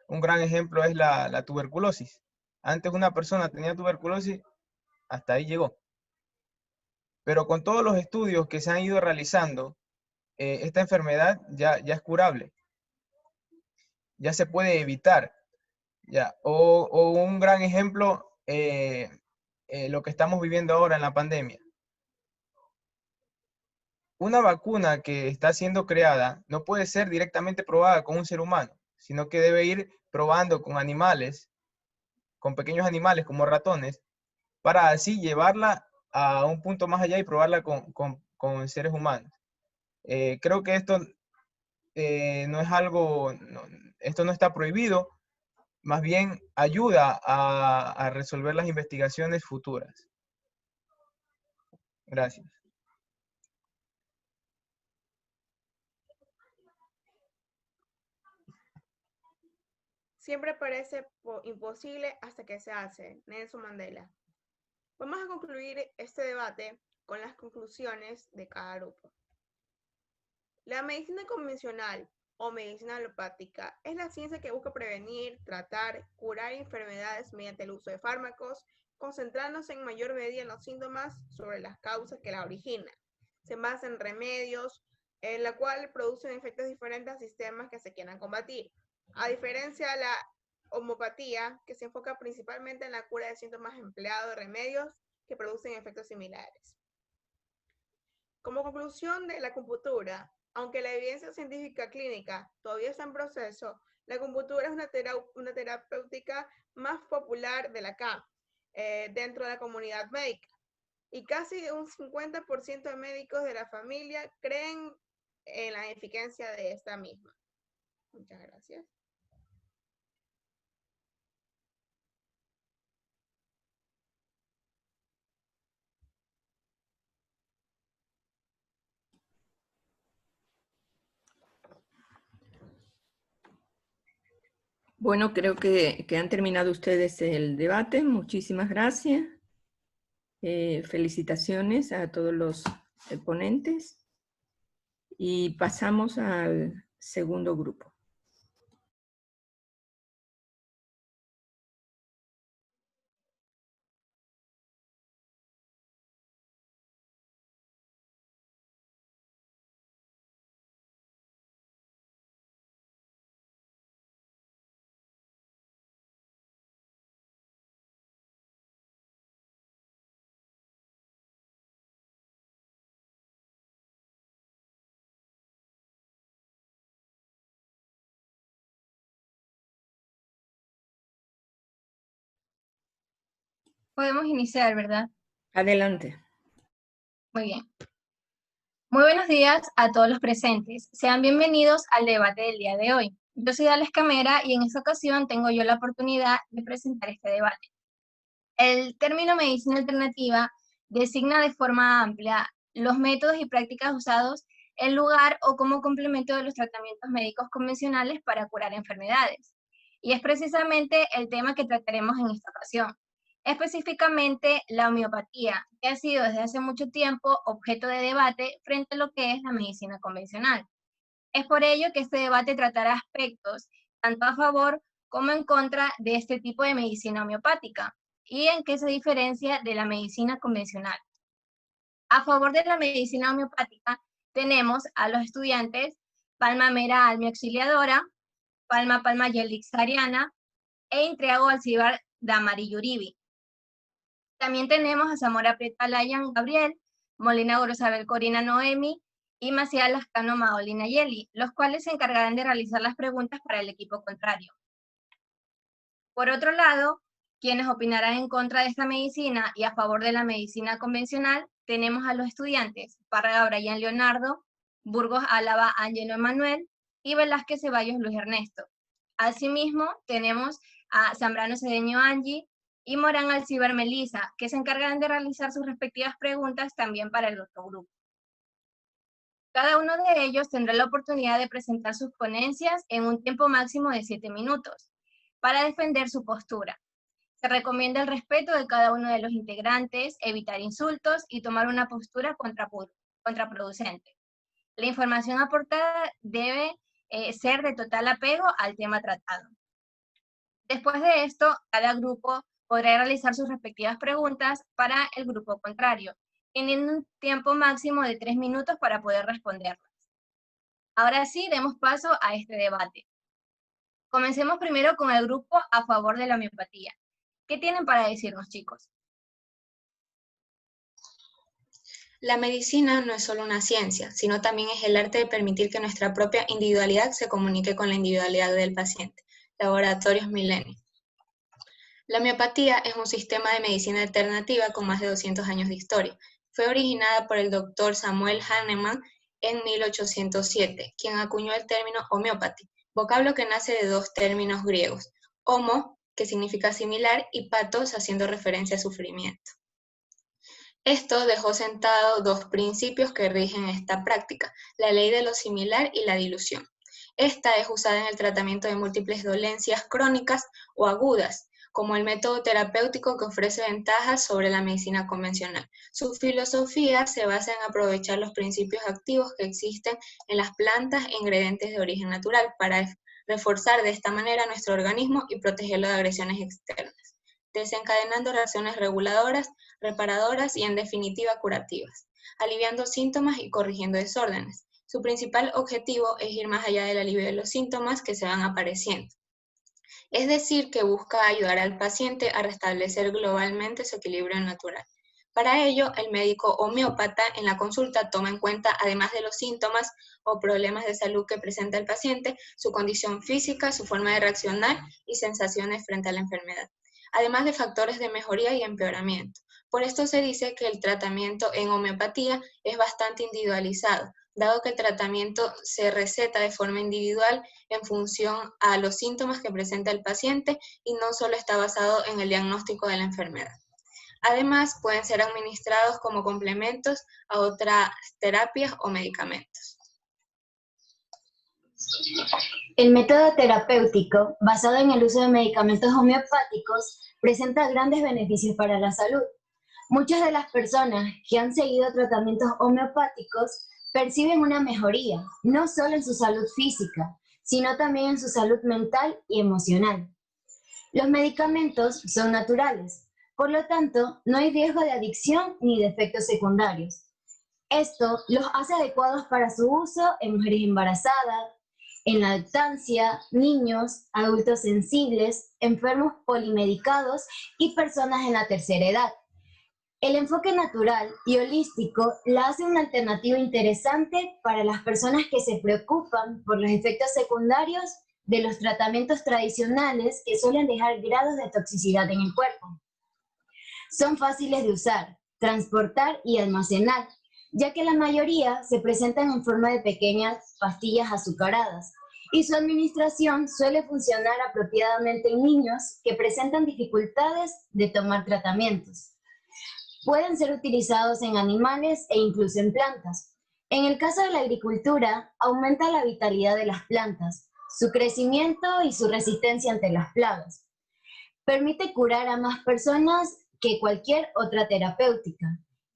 gran ejemplo es la tuberculosis. Antes una persona tenía tuberculosis, hasta ahí llegó. Pero con todos los estudios que se han ido realizando, esta enfermedad ya es curable. Ya se puede evitar. Ya. O un gran ejemplo, lo que estamos viviendo ahora en la pandemia. Una vacuna que está siendo creada no puede ser directamente probada con un ser humano, sino que debe ir probando con animales, con pequeños animales como ratones, para así llevarla a un punto más allá y probarla con seres humanos. Creo que esto no es algo, esto no está prohibido, más bien ayuda a resolver las investigaciones futuras. Gracias. Siempre parece imposible hasta que se hace. Nelson Mandela. Vamos a concluir este debate con las conclusiones de cada grupo. La medicina convencional o medicina alopática es la ciencia que busca prevenir, tratar, curar enfermedades mediante el uso de fármacos, concentrándose en mayor medida en los síntomas sobre las causas que la originan. Se basa en remedios, en la cual producen efectos diferentes a sistemas que se quieran combatir. A diferencia de la homeopatía, que se enfoca principalmente en la cura de síntomas empleando remedios que producen efectos similares. Como conclusión de la acupuntura, aunque la evidencia científica clínica todavía está en proceso, la acupuntura es una terapéutica más popular de la CAM dentro de la comunidad médica. Y casi un 50% de médicos de la familia creen en la eficacia de esta misma. Muchas gracias. Bueno, creo que han terminado ustedes el debate. Muchísimas gracias. Felicitaciones a todos los ponentes. Y pasamos al segundo grupo. Podemos iniciar, ¿verdad? Adelante. Muy bien. Muy buenos días a todos los presentes. Sean bienvenidos al debate del día de hoy. Yo soy Alex Camera y en esta ocasión tengo yo la oportunidad de presentar este debate. El término medicina alternativa designa de forma amplia los métodos y prácticas usados en lugar o como complemento de los tratamientos médicos convencionales para curar enfermedades. Y es precisamente el tema que trataremos en esta ocasión. Específicamente la homeopatía, que ha sido desde hace mucho tiempo objeto de debate frente a lo que es la medicina convencional. Es por ello que este debate tratará aspectos tanto a favor como en contra de este tipo de medicina homeopática y en qué se diferencia de la medicina convencional. A favor de la medicina homeopática tenemos a los estudiantes Palma Mera Almi Auxiliadora, Palma Yelix Ariana e Intriago Alcibar Damari Yuribi. También tenemos a Zamora Prieta Layan Gabriel, Molina Gorosabel Corina Noemi y Maciel Lascano Maolina Yeli, los cuales se encargarán de realizar las preguntas para el equipo contrario. Por otro lado, quienes opinarán en contra de esta medicina y a favor de la medicina convencional, tenemos a los estudiantes Párraga Brian Leonardo, Burgos Álava Ángelo Emanuel y Velázquez Ceballos Luis Ernesto. Asimismo, tenemos a Zambrano Cedeño Angie y Morán Alcibar Melisa, que se encargarán de realizar sus respectivas preguntas también para el otro grupo. Cada uno de ellos tendrá la oportunidad de presentar sus ponencias en un tiempo máximo de 7 minutos para defender su postura. Se recomienda el respeto de cada uno de los integrantes, evitar insultos y tomar una postura contraproducente. La información aportada debe ser de total apego al tema tratado. Después de esto, cada grupo podrá realizar sus respectivas preguntas para el grupo contrario, teniendo un tiempo máximo de 3 minutos para poder responderlas. Ahora sí, demos paso a este debate. Comencemos primero con el grupo a favor de la homeopatía. ¿Qué tienen para decirnos, chicos? La medicina no es solo una ciencia, sino también es el arte de permitir que nuestra propia individualidad se comunique con la individualidad del paciente. Laboratorios Millennium. La homeopatía es un sistema de medicina alternativa con más de 200 años de historia. Fue originada por el doctor Samuel Hahnemann en 1807, quien acuñó el término homeopatía, vocablo que nace de dos términos griegos, homo, que significa similar, y patos, haciendo referencia a sufrimiento. Esto dejó sentado dos principios que rigen esta práctica, la ley de lo similar y la dilución. Esta es usada en el tratamiento de múltiples dolencias crónicas o agudas, como el método terapéutico que ofrece ventajas sobre la medicina convencional. Su filosofía se basa en aprovechar los principios activos que existen en las plantas e ingredientes de origen natural para reforzar de esta manera nuestro organismo y protegerlo de agresiones externas, desencadenando reacciones reguladoras, reparadoras y en definitiva curativas, aliviando síntomas y corrigiendo desórdenes. Su principal objetivo es ir más allá del alivio de los síntomas que se van apareciendo. Es decir, que busca ayudar al paciente a restablecer globalmente su equilibrio natural. Para ello, el médico homeópata en la consulta toma en cuenta, además de los síntomas o problemas de salud que presenta el paciente, su condición física, su forma de reaccionar y sensaciones frente a la enfermedad, además de factores de mejoría y empeoramiento. Por esto se dice que el tratamiento en homeopatía es bastante individualizado, dado que el tratamiento se receta de forma individual en función a los síntomas que presenta el paciente y no solo está basado en el diagnóstico de la enfermedad. Además, pueden ser administrados como complementos a otras terapias o medicamentos. El método terapéutico, basado en el uso de medicamentos homeopáticos, presenta grandes beneficios para la salud. Muchas de las personas que han seguido tratamientos homeopáticos perciben una mejoría, no solo en su salud física, sino también en su salud mental y emocional. Los medicamentos son naturales, por lo tanto, no hay riesgo de adicción ni de efectos secundarios. Esto los hace adecuados para su uso en mujeres embarazadas, en la lactancia, niños, adultos sensibles, enfermos polimedicados y personas en la tercera edad. El enfoque natural y holístico la hace una alternativa interesante para las personas que se preocupan por los efectos secundarios de los tratamientos tradicionales que suelen dejar grados de toxicidad en el cuerpo. Son fáciles de usar, transportar y almacenar, ya que la mayoría se presentan en forma de pequeñas pastillas azucaradas, y su administración suele funcionar apropiadamente en niños que presentan dificultades de tomar tratamientos. Pueden ser utilizados en animales e incluso en plantas. En el caso de la agricultura, aumenta la vitalidad de las plantas, su crecimiento y su resistencia ante las plagas. Permite curar a más personas que cualquier otra terapéutica.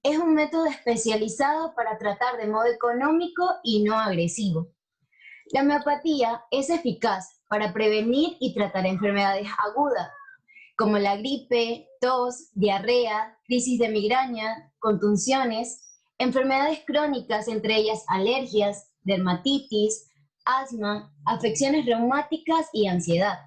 Es un método especializado para tratar de modo económico y no agresivo. La homeopatía es eficaz para prevenir y tratar enfermedades agudas, como la gripe, tos, diarrea, crisis de migraña, contunciones, enfermedades crónicas, entre ellas alergias, dermatitis, asma, afecciones reumáticas y ansiedad.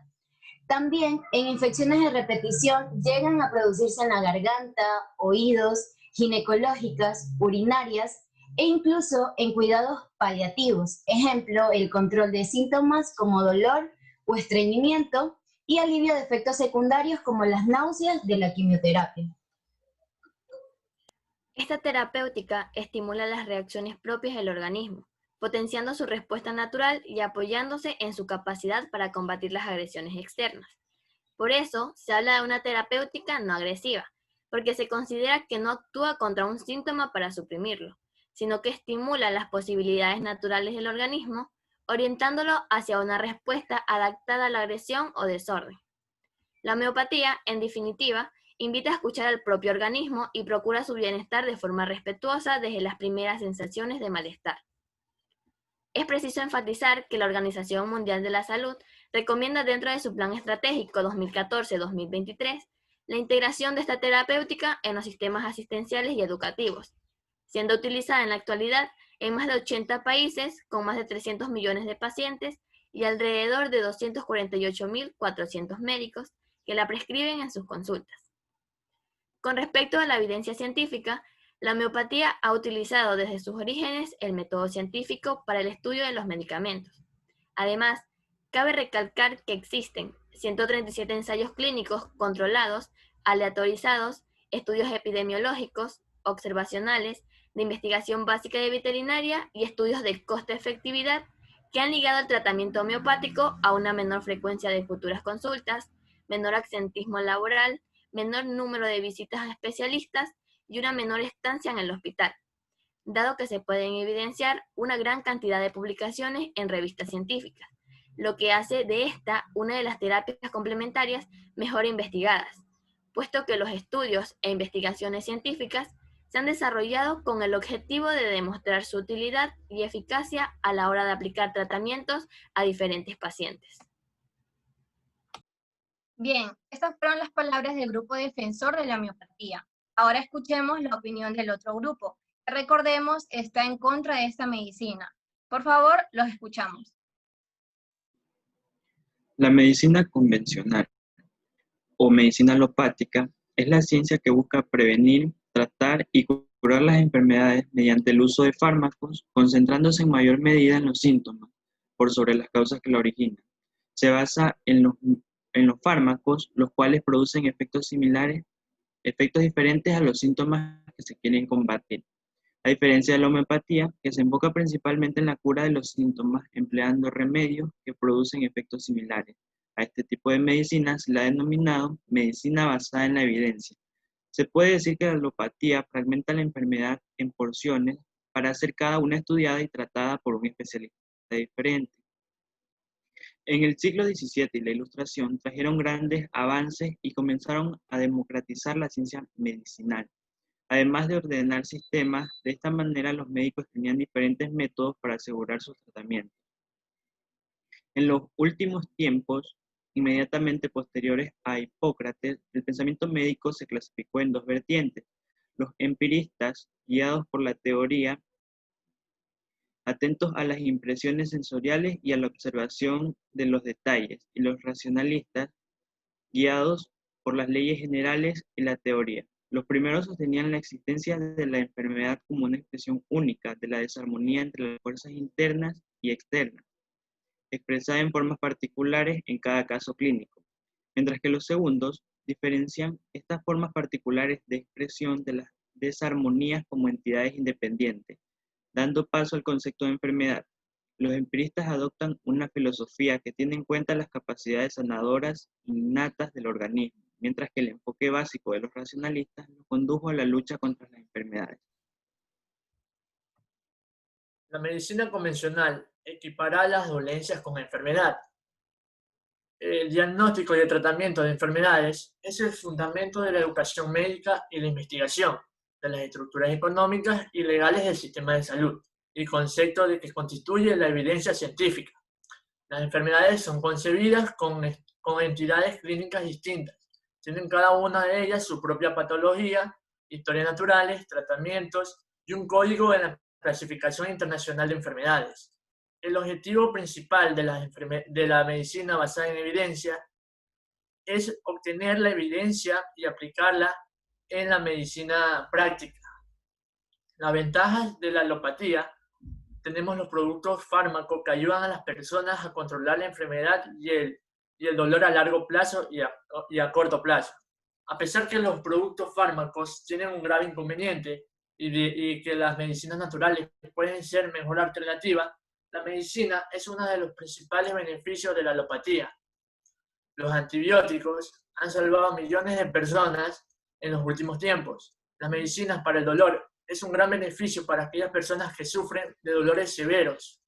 También en infecciones de repetición llegan a producirse en la garganta, oídos, ginecológicas, urinarias e incluso en cuidados paliativos, ejemplo, el control de síntomas como dolor o estreñimiento y alivio de efectos secundarios como las náuseas de la quimioterapia. Esta terapéutica estimula las reacciones propias del organismo, potenciando su respuesta natural y apoyándose en su capacidad para combatir las agresiones externas. Por eso, se habla de una terapéutica no agresiva, porque se considera que no actúa contra un síntoma para suprimirlo, sino que estimula las posibilidades naturales del organismo, orientándolo hacia una respuesta adaptada a la agresión o desorden. La homeopatía, en definitiva, invita a escuchar al propio organismo y procura su bienestar de forma respetuosa desde las primeras sensaciones de malestar. Es preciso enfatizar que la Organización Mundial de la Salud recomienda dentro de su Plan Estratégico 2014-2023 la integración de esta terapéutica en los sistemas asistenciales y educativos, siendo utilizada en la actualidad en más de 80 países con más de 300 millones de pacientes y alrededor de 248.400 médicos que la prescriben en sus consultas. Con respecto a la evidencia científica, la homeopatía ha utilizado desde sus orígenes el método científico para el estudio de los medicamentos. Además, cabe recalcar que existen 137 ensayos clínicos controlados, aleatorizados, estudios epidemiológicos, observacionales, de investigación básica de veterinaria y estudios de coste-efectividad que han ligado el tratamiento homeopático a una menor frecuencia de futuras consultas, menor absentismo laboral, menor número de visitas a especialistas y una menor estancia en el hospital. dado que se pueden evidenciar una gran cantidad de publicaciones en revistas científicas, lo que hace de esta una de las terapias complementarias mejor investigadas, puesto que los estudios e investigaciones científicas se han desarrollado con el objetivo de demostrar su utilidad y eficacia a la hora de aplicar tratamientos a diferentes pacientes. Bien, estas fueron las palabras del grupo defensor de la homeopatía. Ahora escuchemos la opinión del otro grupo, que recordemos está en contra de esta medicina. Por favor, los escuchamos. La medicina convencional o medicina alopática es la ciencia que busca prevenir, tratar y curar las enfermedades mediante el uso de fármacos, concentrándose en mayor medida en los síntomas, por sobre las causas que la originan. Se basa en los fármacos, los cuales producen efectos diferentes a los síntomas que se quieren combatir. A diferencia de la homeopatía, que se enfoca principalmente en la cura de los síntomas, empleando remedios que producen efectos similares. A este tipo de medicina se la ha denominado medicina basada en la evidencia. Se puede decir que la alopatía fragmenta la enfermedad en porciones para hacer cada una estudiada y tratada por un especialista diferente. En el siglo XVII y la Ilustración trajeron grandes avances y comenzaron a democratizar la ciencia medicinal. Además de ordenar sistemas, de esta manera los médicos tenían diferentes métodos para asegurar sus tratamientos. En los últimos tiempos, inmediatamente posteriores a Hipócrates, el pensamiento médico se clasificó en dos vertientes: los empiristas, guiados por la teoría, atentos a las impresiones sensoriales y a la observación de los detalles, y los racionalistas, guiados por las leyes generales y la teoría. Los primeros sostenían la existencia de la enfermedad como una expresión única de la desarmonía entre las fuerzas internas y externas, expresada en formas particulares en cada caso clínico, mientras que los segundos diferencian estas formas particulares de expresión de las desarmonías como entidades independientes, dando paso al concepto de enfermedad. Los empiristas adoptan una filosofía que tiene en cuenta las capacidades sanadoras innatas del organismo, mientras que el enfoque básico de los racionalistas los condujo a la lucha contra las enfermedades. La medicina convencional equipará las dolencias con enfermedad. El diagnóstico y el tratamiento de enfermedades es el fundamento de la educación médica y la investigación, de las estructuras económicas y legales del sistema de salud, y concepto de que constituye la evidencia científica. Las enfermedades son concebidas con entidades clínicas distintas. Tienen cada una de ellas su propia patología, historias naturales, tratamientos y un código en la clasificación internacional de enfermedades. El objetivo principal de la medicina basada en evidencia es obtener la evidencia y aplicarla en la medicina práctica. Las ventajas de la alopatía: tenemos los productos fármacos que ayudan a las personas a controlar la enfermedad y el dolor a largo plazo y a corto plazo. A pesar que los productos fármacos tienen un grave inconveniente y que las medicinas naturales pueden ser mejor alternativa, la medicina es uno de los principales beneficios de la alopatía. Los antibióticos han salvado a millones de personas en los últimos tiempos. Las medicinas para el dolor es un gran beneficio para aquellas personas que sufren de dolores severos.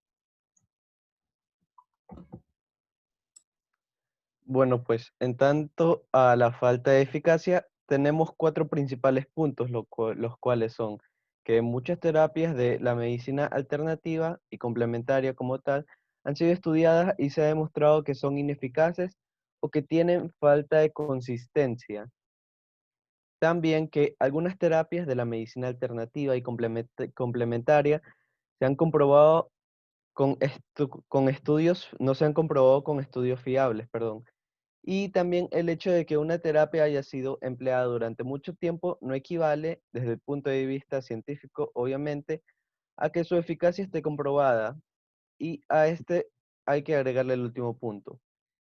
Bueno, pues en tanto a la falta de eficacia, tenemos 4 principales puntos, los cuales son que muchas terapias de la medicina alternativa y complementaria como tal han sido estudiadas y se ha demostrado que son ineficaces o que tienen falta de consistencia. También que algunas terapias de la medicina alternativa y complementaria se han comprobado con estudios, no se han comprobado con estudios fiables, perdón. Y también el hecho de que una terapia haya sido empleada durante mucho tiempo no equivale, desde el punto de vista científico, obviamente, a que su eficacia esté comprobada. Y a este hay que agregarle el último punto,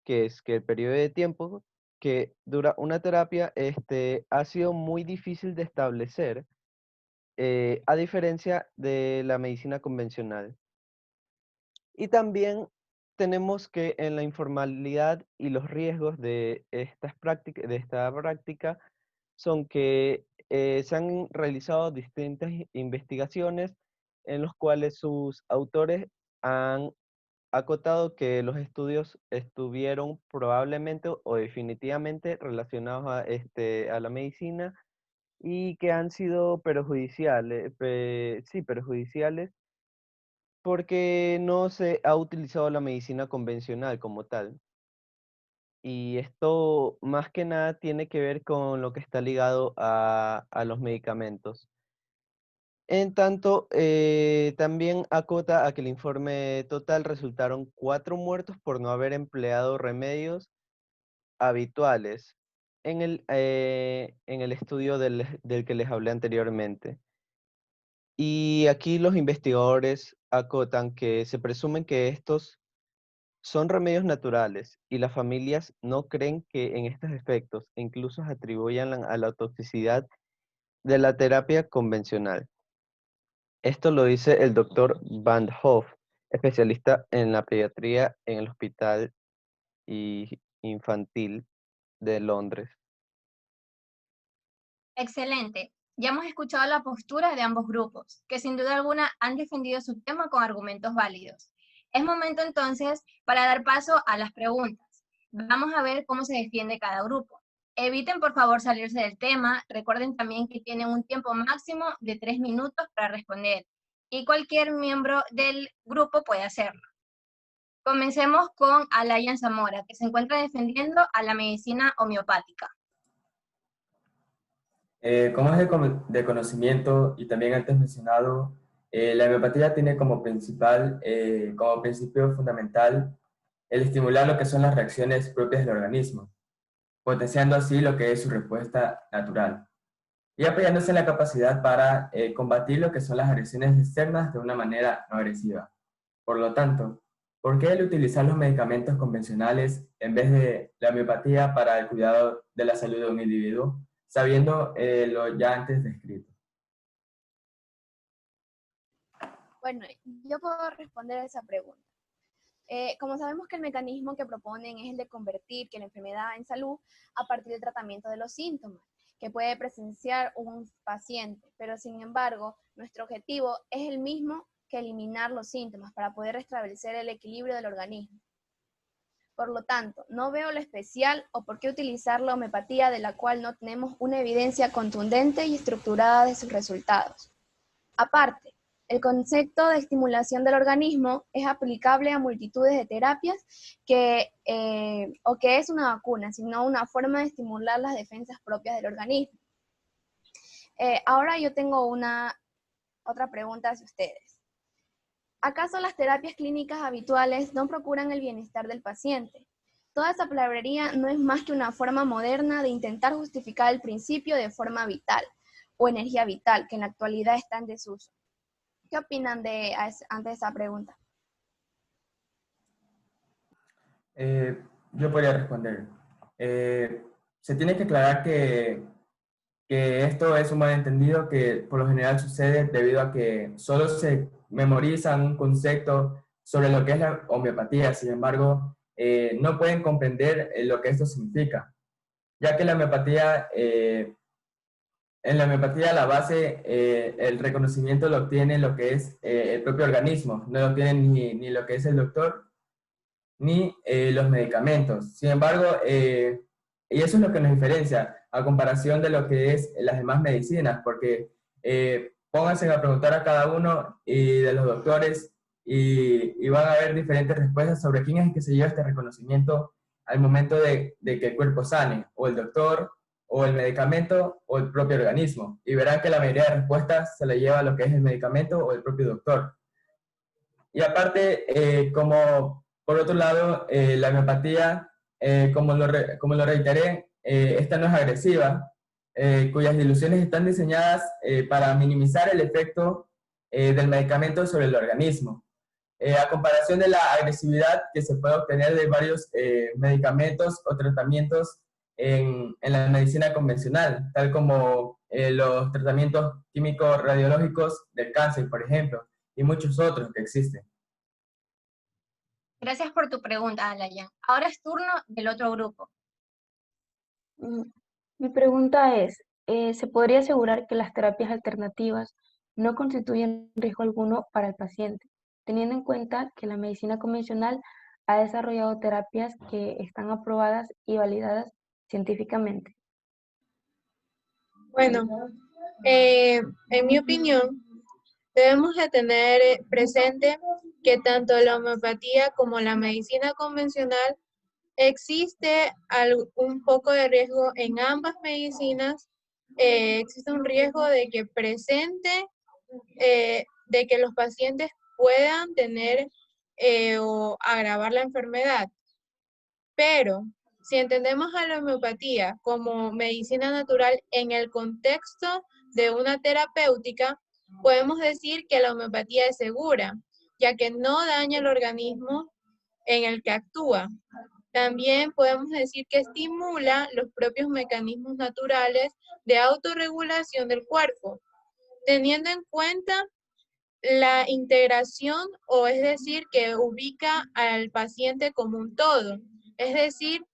que es que el periodo de tiempo que dura una terapia ha sido muy difícil de establecer, a diferencia de la medicina convencional. Y también tenemos que en la informalidad y los riesgos de esta práctica son que se han realizado distintas investigaciones en los cuales sus autores han acotado que los estudios estuvieron probablemente o definitivamente relacionados a la medicina y que han sido perjudiciales, sí, perjudiciales porque no se ha utilizado la medicina convencional como tal. Y esto más que nada tiene que ver con lo que está ligado a los medicamentos. En tanto, también acota a que el informe total resultaron 4 muertos por no haber empleado remedios habituales en el estudio del que les hablé anteriormente. Y aquí los investigadores acotan que se presumen que estos son remedios naturales y las familias no creen que en estos efectos e incluso atribuyan a la toxicidad de la terapia convencional. Esto lo dice el doctor Van Hoff, especialista en la pediatría en el Hospital Infantil de Londres. Excelente. Ya hemos escuchado la postura de ambos grupos, que sin duda alguna han defendido su tema con argumentos válidos. Es momento entonces para dar paso a las preguntas. Vamos a ver cómo se defiende cada grupo. Eviten por favor salirse del tema. Recuerden también que tienen un tiempo máximo de 3 minutos para responder y cualquier miembro del grupo puede hacerlo. Comencemos con Alayan Zamora, que se encuentra defendiendo a la medicina homeopática. Como es de conocimiento y también antes mencionado, la homeopatía tiene como principio fundamental el estimular lo que son las reacciones propias del organismo, potenciando así lo que es su respuesta natural y apoyándose en la capacidad para combatir lo que son las agresiones externas de una manera no agresiva. Por lo tanto, ¿por qué el utilizar los medicamentos convencionales en vez de la homeopatía para el cuidado de la salud de un individuo, sabiendo lo ya antes descrito? Bueno, yo puedo responder a esa pregunta. Como sabemos que el mecanismo que proponen es el de convertir que la enfermedad en salud a partir del tratamiento de los síntomas que puede presenciar un paciente, pero sin embargo, nuestro objetivo es el mismo que eliminar los síntomas para poder restablecer el equilibrio del organismo. Por lo tanto, no veo lo especial o por qué utilizar la homeopatía de la cual no tenemos una evidencia contundente y estructurada de sus resultados. Aparte, el concepto de estimulación del organismo es aplicable a multitudes de terapias que es una vacuna, sino una forma de estimular las defensas propias del organismo. Ahora yo tengo otra pregunta hacia ustedes. ¿Acaso las terapias clínicas habituales no procuran el bienestar del paciente? Toda esa palabrería no es más que una forma moderna de intentar justificar el principio de forma vital o energía vital, que en la actualidad está en desuso. ¿Qué opinan ante esa pregunta? Yo podría responder. Se tiene que aclarar que esto es un malentendido que por lo general sucede debido a que solo se memorizan un concepto sobre lo que es la homeopatía, sin embargo, no pueden comprender lo que esto significa, ya que la homeopatía, en la homeopatía la base, el reconocimiento lo obtiene lo que es el propio organismo, no lo obtiene ni lo que es el doctor, ni los medicamentos. Sin embargo, y eso es lo que nos diferencia a comparación de lo que es las demás medicinas, porque pónganse a preguntar a cada uno de los doctores y van a ver diferentes respuestas sobre quién es el que se lleva este reconocimiento al momento de que el cuerpo sane, o el doctor, o el medicamento, o el propio organismo. Y verán que la mayoría de respuestas se la lleva lo que es el medicamento o el propio doctor. Y aparte, como por otro lado, la homeopatía, como lo reiteré, esta no es agresiva, cuyas diluciones están diseñadas para minimizar el efecto del medicamento sobre el organismo. A comparación de la agresividad que se puede obtener de varios medicamentos o tratamientos en la medicina convencional, tal como los tratamientos químicos radiológicos del cáncer, por ejemplo, y muchos otros que existen. Gracias por tu pregunta, Alayan. Ahora es turno del otro grupo. Mi pregunta es, Se podría asegurar que las terapias alternativas no constituyen riesgo alguno para el paciente, teniendo en cuenta que la medicina convencional ha desarrollado terapias que están aprobadas y validadas científicamente. Bueno, en mi opinión, debemos de tener presente que tanto la homeopatía como la medicina convencional existe un poco de riesgo en ambas medicinas. Existe un riesgo de que de que los pacientes puedan tener o agravar la enfermedad. Pero si entendemos a la homeopatía como medicina natural en el contexto de una terapéutica, podemos decir que la homeopatía es segura, ya que no daña el organismo en el que actúa. También podemos decir que estimula los propios mecanismos naturales de autorregulación del cuerpo, teniendo en cuenta la integración, o es decir, que ubica al paciente como un todo, es decir,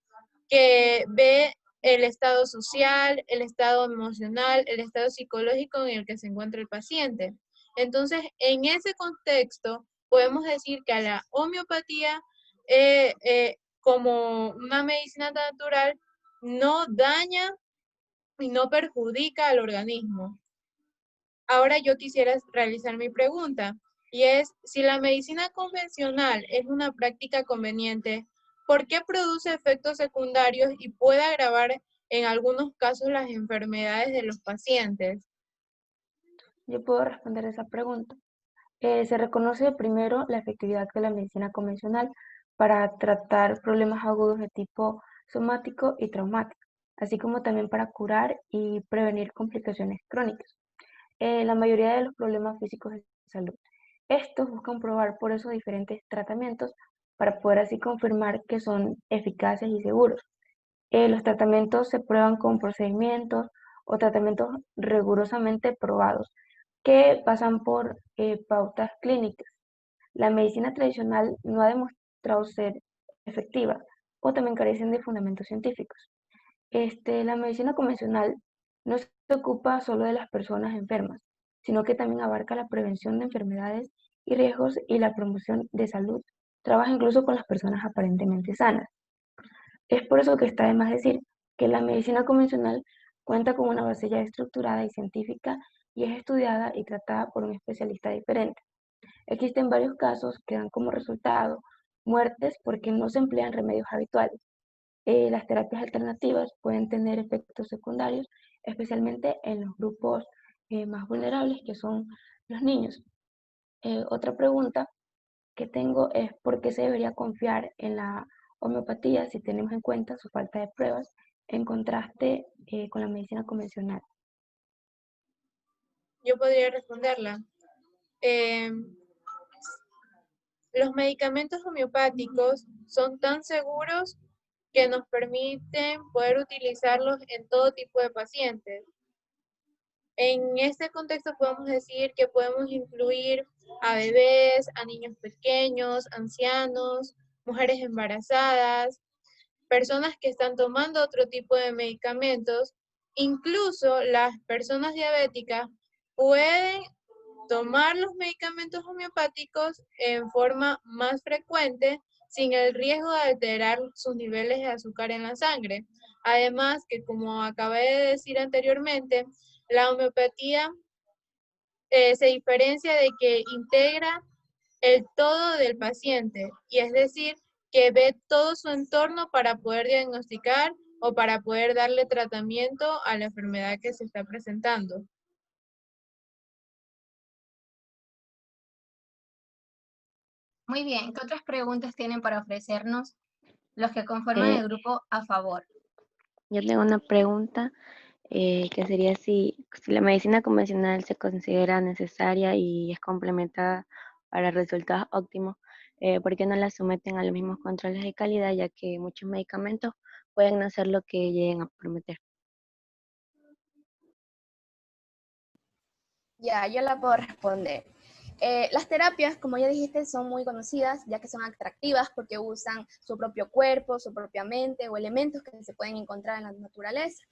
que ve el estado social, el estado emocional, el estado psicológico en el que se encuentra el paciente. Entonces, en ese contexto, podemos decir que a la homeopatía, como una medicina natural, no daña y no perjudica al organismo. Ahora yo quisiera realizar mi pregunta, y es, si la medicina convencional es una práctica conveniente, ¿por qué produce efectos secundarios y puede agravar en algunos casos las enfermedades de los pacientes? Yo puedo responder esa pregunta. Se reconoce primero la efectividad de la medicina convencional para tratar problemas agudos de tipo somático y traumático, así como también para curar y prevenir complicaciones crónicas. La mayoría de los problemas físicos de salud. Estos buscan probar por eso diferentes tratamientos para poder así confirmar que son eficaces y seguros. Los tratamientos se prueban con procedimientos o tratamientos rigurosamente probados que pasan por pautas clínicas. La medicina tradicional no ha demostrado ser efectiva o también carecen de fundamentos científicos. La medicina convencional no se ocupa solo de las personas enfermas, sino que también abarca la prevención de enfermedades y riesgos y la promoción de salud. Trabaja incluso con las personas aparentemente sanas. Es por eso que está de más decir que la medicina convencional cuenta con una base ya estructurada y científica y es estudiada y tratada por un especialista diferente. Existen varios casos que dan como resultado muertes porque no se emplean remedios habituales. Las terapias alternativas pueden tener efectos secundarios, especialmente en los grupos más vulnerables, que son los niños. Otra pregunta que tengo es por qué se debería confiar en la homeopatía si tenemos en cuenta su falta de pruebas en contraste con la medicina convencional. Yo podría responderla. Los medicamentos homeopáticos son tan seguros que nos permiten poder utilizarlos en todo tipo de pacientes. En este contexto podemos decir que podemos incluir a bebés, a niños pequeños, ancianos, mujeres embarazadas, personas que están tomando otro tipo de medicamentos. Incluso las personas diabéticas pueden tomar los medicamentos homeopáticos en forma más frecuente sin el riesgo de alterar sus niveles de azúcar en la sangre. Además, que como acabé de decir anteriormente, la homeopatía se diferencia de que integra el todo del paciente, y es decir, que ve todo su entorno para poder diagnosticar o para poder darle tratamiento a la enfermedad que se está presentando. Muy bien, ¿qué otras preguntas tienen para ofrecernos los que conforman el grupo a favor? Yo tengo una pregunta que sería si la medicina convencional se considera necesaria y es complementada para resultados óptimos, ¿por qué no la someten a los mismos controles de calidad, ya que muchos medicamentos pueden no ser lo que lleguen a prometer? Ya, yo la puedo responder. Las terapias, como ya dijiste, son muy conocidas, ya que son atractivas porque usan su propio cuerpo, su propia mente o elementos que se pueden encontrar en la naturaleza.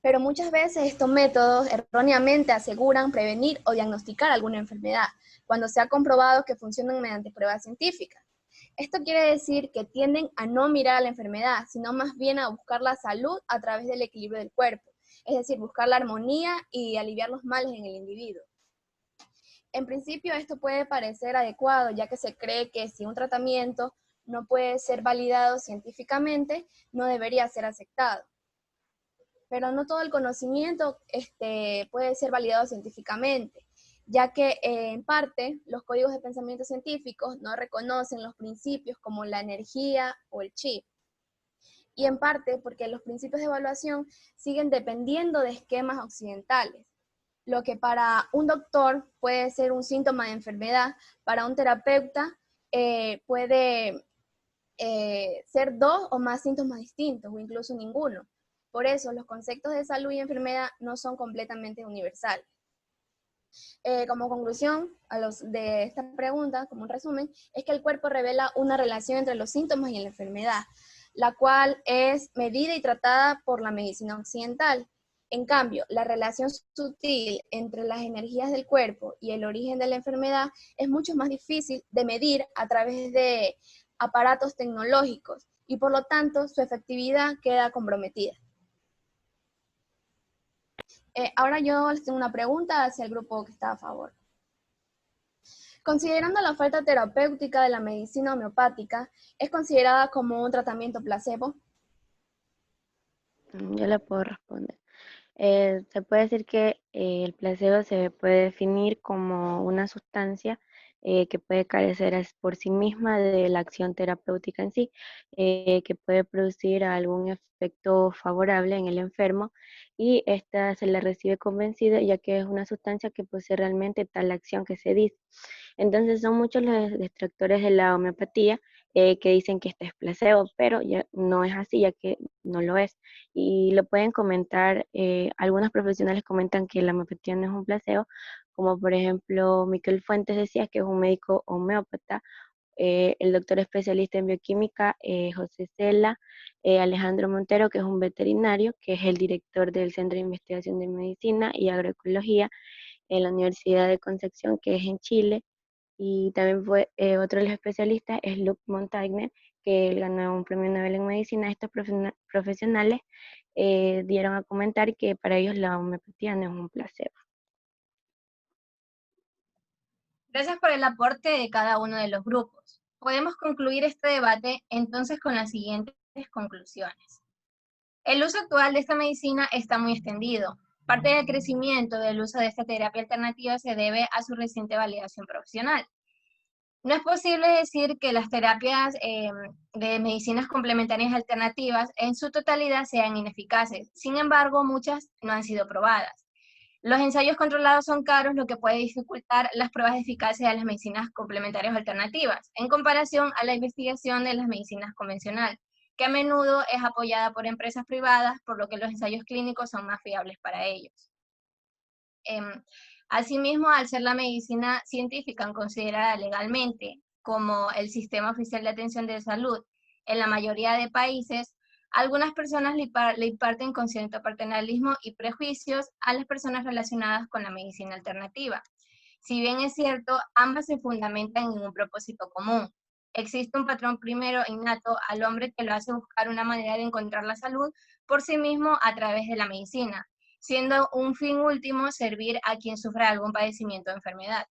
Pero muchas veces estos métodos erróneamente aseguran prevenir o diagnosticar alguna enfermedad, cuando se ha comprobado que funcionan mediante pruebas científicas. Esto quiere decir que tienden a no mirar a la enfermedad, sino más bien a buscar la salud a través del equilibrio del cuerpo, es decir, buscar la armonía y aliviar los males en el individuo. En principio esto puede parecer adecuado, ya que se cree que si un tratamiento no puede ser validado científicamente, no debería ser aceptado. Pero no todo el conocimiento puede ser validado científicamente, ya que en parte los códigos de pensamiento científicos no reconocen los principios como la energía o el chi. Y en parte porque los principios de evaluación siguen dependiendo de esquemas occidentales. Lo que para un doctor puede ser un síntoma de enfermedad, para un terapeuta puede ser 2 o más síntomas distintos, o incluso ninguno. Por eso, los conceptos de salud y enfermedad no son completamente universales. Como conclusión de esta pregunta, como un resumen, es que el cuerpo revela una relación entre los síntomas y la enfermedad, la cual es medida y tratada por la medicina occidental. En cambio, la relación sutil entre las energías del cuerpo y el origen de la enfermedad es mucho más difícil de medir a través de aparatos tecnológicos y por lo tanto su efectividad queda comprometida. Ahora yo les tengo una pregunta hacia el grupo que está a favor. Considerando la falta terapéutica de la medicina homeopática, ¿es considerada como un tratamiento placebo? Yo le puedo responder. Se puede decir que el placebo se puede definir como una sustancia que puede carecer por sí misma de la acción terapéutica en sí, que puede producir algún efecto favorable en el enfermo y esta se le recibe convencida ya que es una sustancia que posee realmente tal acción que se dice. Entonces son muchos los detractores de la homeopatía que dicen que esto es placebo, pero ya no es así, ya que no lo es. Y lo pueden comentar, algunos profesionales comentan que la homeopatía no es un placebo, como por ejemplo Miquel Fuentes decía que es un médico homeópata, el doctor especialista en bioquímica José Cela, Alejandro Montero, que es un veterinario, que es el director del Centro de Investigación de Medicina y Agroecología en la Universidad de Concepción, que es en Chile, y también fue otro de los especialistas es Luc Montagnier, que él ganó un premio Nobel en Medicina. Estos profesionales dieron a comentar que para ellos la homeopatía no es un placebo. Gracias por el aporte de cada uno de los grupos. Podemos concluir este debate entonces con las siguientes conclusiones. El uso actual de esta medicina está muy extendido. Parte del crecimiento del uso de esta terapia alternativa se debe a su reciente validación profesional. No es posible decir que las terapias de medicinas complementarias alternativas en su totalidad sean ineficaces. Sin embargo, muchas no han sido probadas. Los ensayos controlados son caros, lo que puede dificultar las pruebas de eficacia de las medicinas complementarias alternativas, en comparación a la investigación de las medicinas convencionales, que a menudo es apoyada por empresas privadas, por lo que los ensayos clínicos son más fiables para ellos. Asimismo, al ser la medicina científica considerada legalmente como el sistema oficial de atención de salud en la mayoría de países, algunas personas le imparten con cierto paternalismo y prejuicios a las personas relacionadas con la medicina alternativa. Si bien es cierto, ambas se fundamentan en un propósito común. Existe un patrón primero innato al hombre que lo hace buscar una manera de encontrar la salud por sí mismo a través de la medicina, siendo un fin último servir a quien sufra algún padecimiento o enfermedad.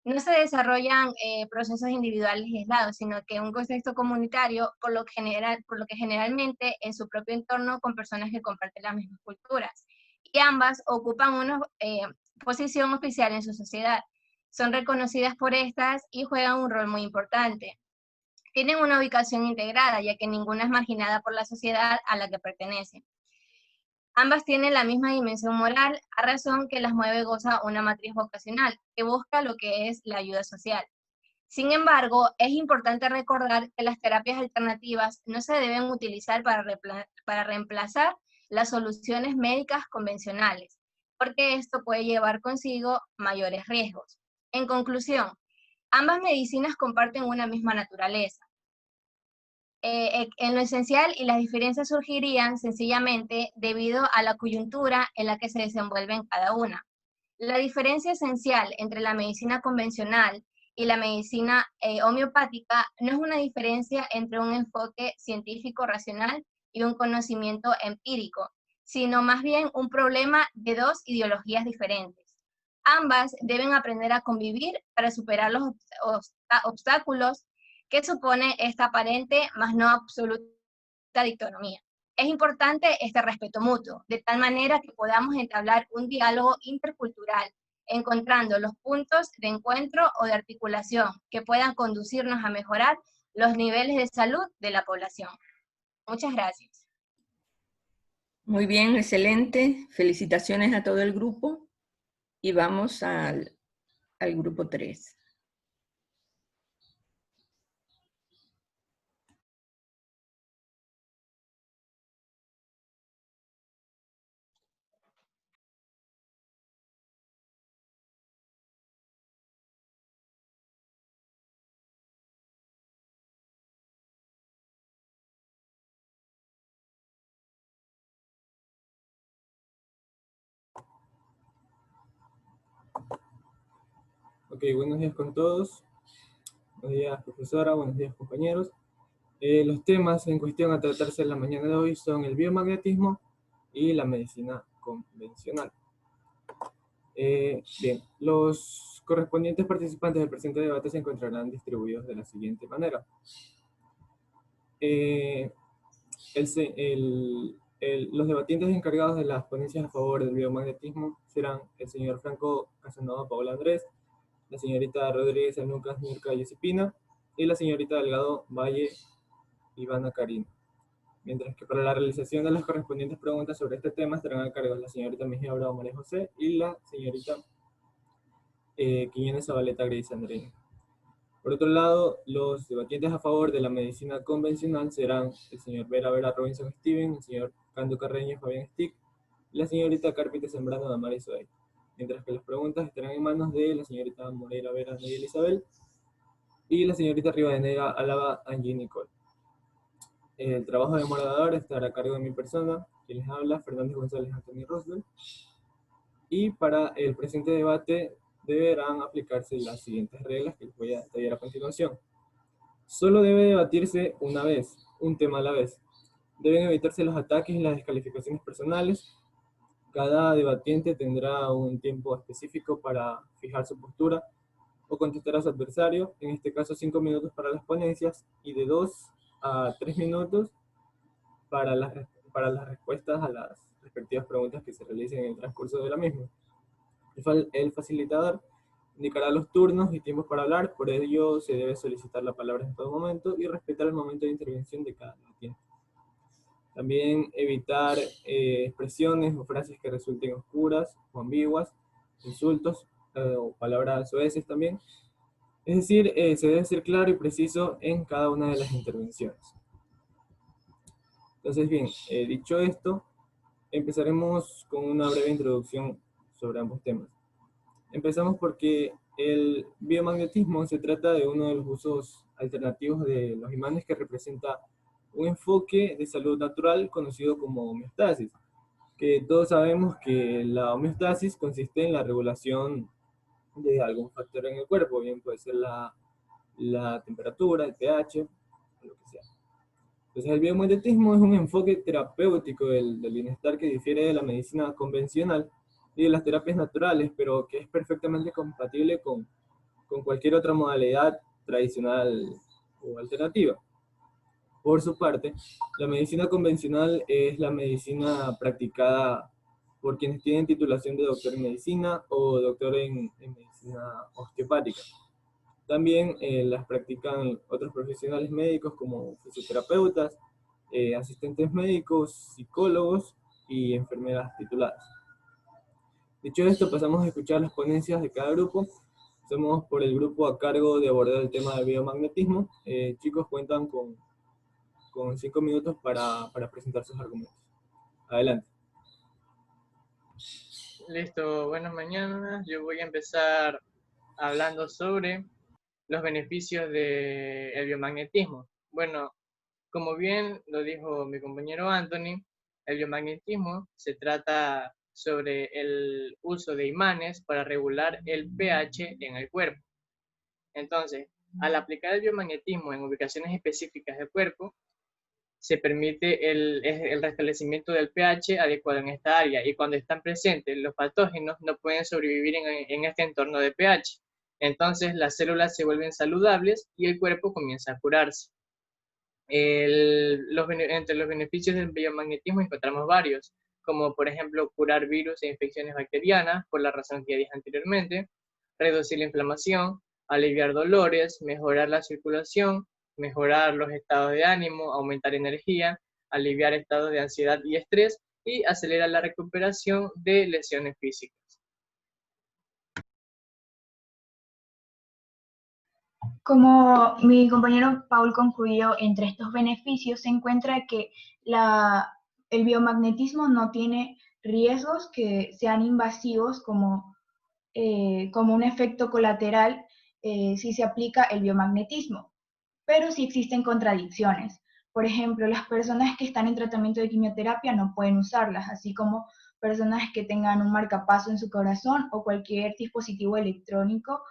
No se desarrollan procesos individuales aislados, sino que un contexto comunitario, por lo que generalmente en su propio entorno con personas que comparten las mismas culturas. Y ambas ocupan una posición oficial en su sociedad. Son reconocidas por estas y juegan un rol muy importante. Tienen una ubicación integrada, ya que ninguna es marginada por la sociedad a la que pertenece. Ambas tienen la misma dimensión moral, a razón que las mueve goza una matriz vocacional, que busca lo que es la ayuda social. Sin embargo, es importante recordar que las terapias alternativas no se deben utilizar para reemplazar las soluciones médicas convencionales, porque esto puede llevar consigo mayores riesgos. En conclusión, ambas medicinas comparten una misma naturaleza. en lo esencial, y las diferencias surgirían sencillamente debido a la coyuntura en la que se desenvuelven cada una. La diferencia esencial entre la medicina convencional y la medicina homeopática no es una diferencia entre un enfoque científico racional y un conocimiento empírico, sino más bien un problema de dos ideologías diferentes. Ambas deben aprender a convivir para superar los obstáculos que supone esta aparente, mas no absoluta dicotomía. Es importante este respeto mutuo, de tal manera que podamos entablar un diálogo intercultural, encontrando los puntos de encuentro o de articulación que puedan conducirnos a mejorar los niveles de salud de la población. Muchas gracias. Muy bien, excelente. Felicitaciones a todo el grupo. Y vamos al grupo 3. Ok, buenos días con todos. Buenos días, profesora. Buenos días, compañeros. Los temas en cuestión a tratarse en la mañana de hoy son el biomagnetismo y la medicina convencional. Bien, los correspondientes participantes del presente debate se encontrarán distribuidos de la siguiente manera. Los debatientes encargados de las ponencias a favor del biomagnetismo serán el señor Franco Casanova Paola Andrés, la señorita Rodríguez San Lucas Mirka Yesipina y la señorita Delgado Valle Ivana Karina. Mientras que para la realización de las correspondientes preguntas sobre este tema estarán a cargo la señorita Mejía Bravo María José y la señorita Quiñones Zabaleta Grace Andrés. Por otro lado, los debatientes a favor de la medicina convencional serán el señor Vera Robinson Steven, el señor Cando Carreño Fabián Stick y la señorita Carpita Sembrano Damari Soey. Mientras que las preguntas estarán en manos de la señorita Moreira Vera Neyel Isabel y la señorita Rivadeneira Álava Angie Nicole. El trabajo de moderador estará a cargo de mi persona, quien les habla, Fernández González Antonio Roosevelt. Y para el presente debate deberán aplicarse las siguientes reglas que les voy a detallar a continuación. Solo debe debatirse una vez, un tema a la vez. Deben evitarse los ataques y las descalificaciones personales. Cada debatiente tendrá un tiempo específico para fijar su postura o contestar a su adversario, en este caso 5 minutos para las ponencias y de 2 a 3 minutos para las respuestas a las respectivas preguntas que se realicen en el transcurso de la misma. El facilitador indicará los turnos y tiempos para hablar, por ello se debe solicitar la palabra en todo momento y respetar el momento de intervención de cada debatiente. También evitar expresiones o frases que resulten oscuras o ambiguas, insultos o palabras soeces también. Es decir, se debe ser claro y preciso en cada una de las intervenciones. Entonces bien, dicho esto, empezaremos con una breve introducción sobre ambos temas. Empezamos porque el biomagnetismo se trata de uno de los usos alternativos de los imanes que representa un enfoque de salud natural conocido como homeostasis, que todos sabemos que la homeostasis consiste en la regulación de algún factor en el cuerpo, bien puede ser la temperatura, el pH, o lo que sea. Entonces el biomagnetismo es un enfoque terapéutico del bienestar que difiere de la medicina convencional y de las terapias naturales, pero que es perfectamente compatible con cualquier otra modalidad tradicional o alternativa. Por su parte, la medicina convencional es la medicina practicada por quienes tienen titulación de doctor en medicina o doctor en medicina osteopática. También las practican otros profesionales médicos como fisioterapeutas, asistentes médicos, psicólogos y enfermeras tituladas. Dicho esto, pasamos a escuchar las ponencias de cada grupo. Somos por el grupo a cargo de abordar el tema del biomagnetismo. Chicos, cuentan con 5 minutos para presentar sus argumentos. Adelante. Listo, buenas mañanas. Yo voy a empezar hablando sobre los beneficios del biomagnetismo. Bueno, Como bien lo dijo mi compañero Anthony, el biomagnetismo se trata sobre el uso de imanes para regular el pH en el cuerpo. Entonces, al aplicar el biomagnetismo en ubicaciones específicas del cuerpo, se permite el restablecimiento del pH adecuado en esta área, y cuando están presentes los patógenos no pueden sobrevivir en este entorno de pH. Entonces las células se vuelven saludables y el cuerpo comienza a curarse. Entre los beneficios del biomagnetismo encontramos varios, como por ejemplo curar virus e infecciones bacterianas, por la razón que ya dije anteriormente, reducir la inflamación, aliviar dolores, mejorar la circulación, mejorar los estados de ánimo, aumentar energía, aliviar estados de ansiedad y estrés, y acelerar la recuperación de lesiones físicas. Como mi compañero Paul concluyó, entre estos beneficios se encuentra que el biomagnetismo no tiene riesgos que sean invasivos como un efecto colateral si se aplica el biomagnetismo, pero sí existen contradicciones. Por ejemplo, las personas que están en tratamiento de quimioterapia no pueden usarlas, así como personas que tengan un marcapaso en su corazón o cualquier dispositivo electrónico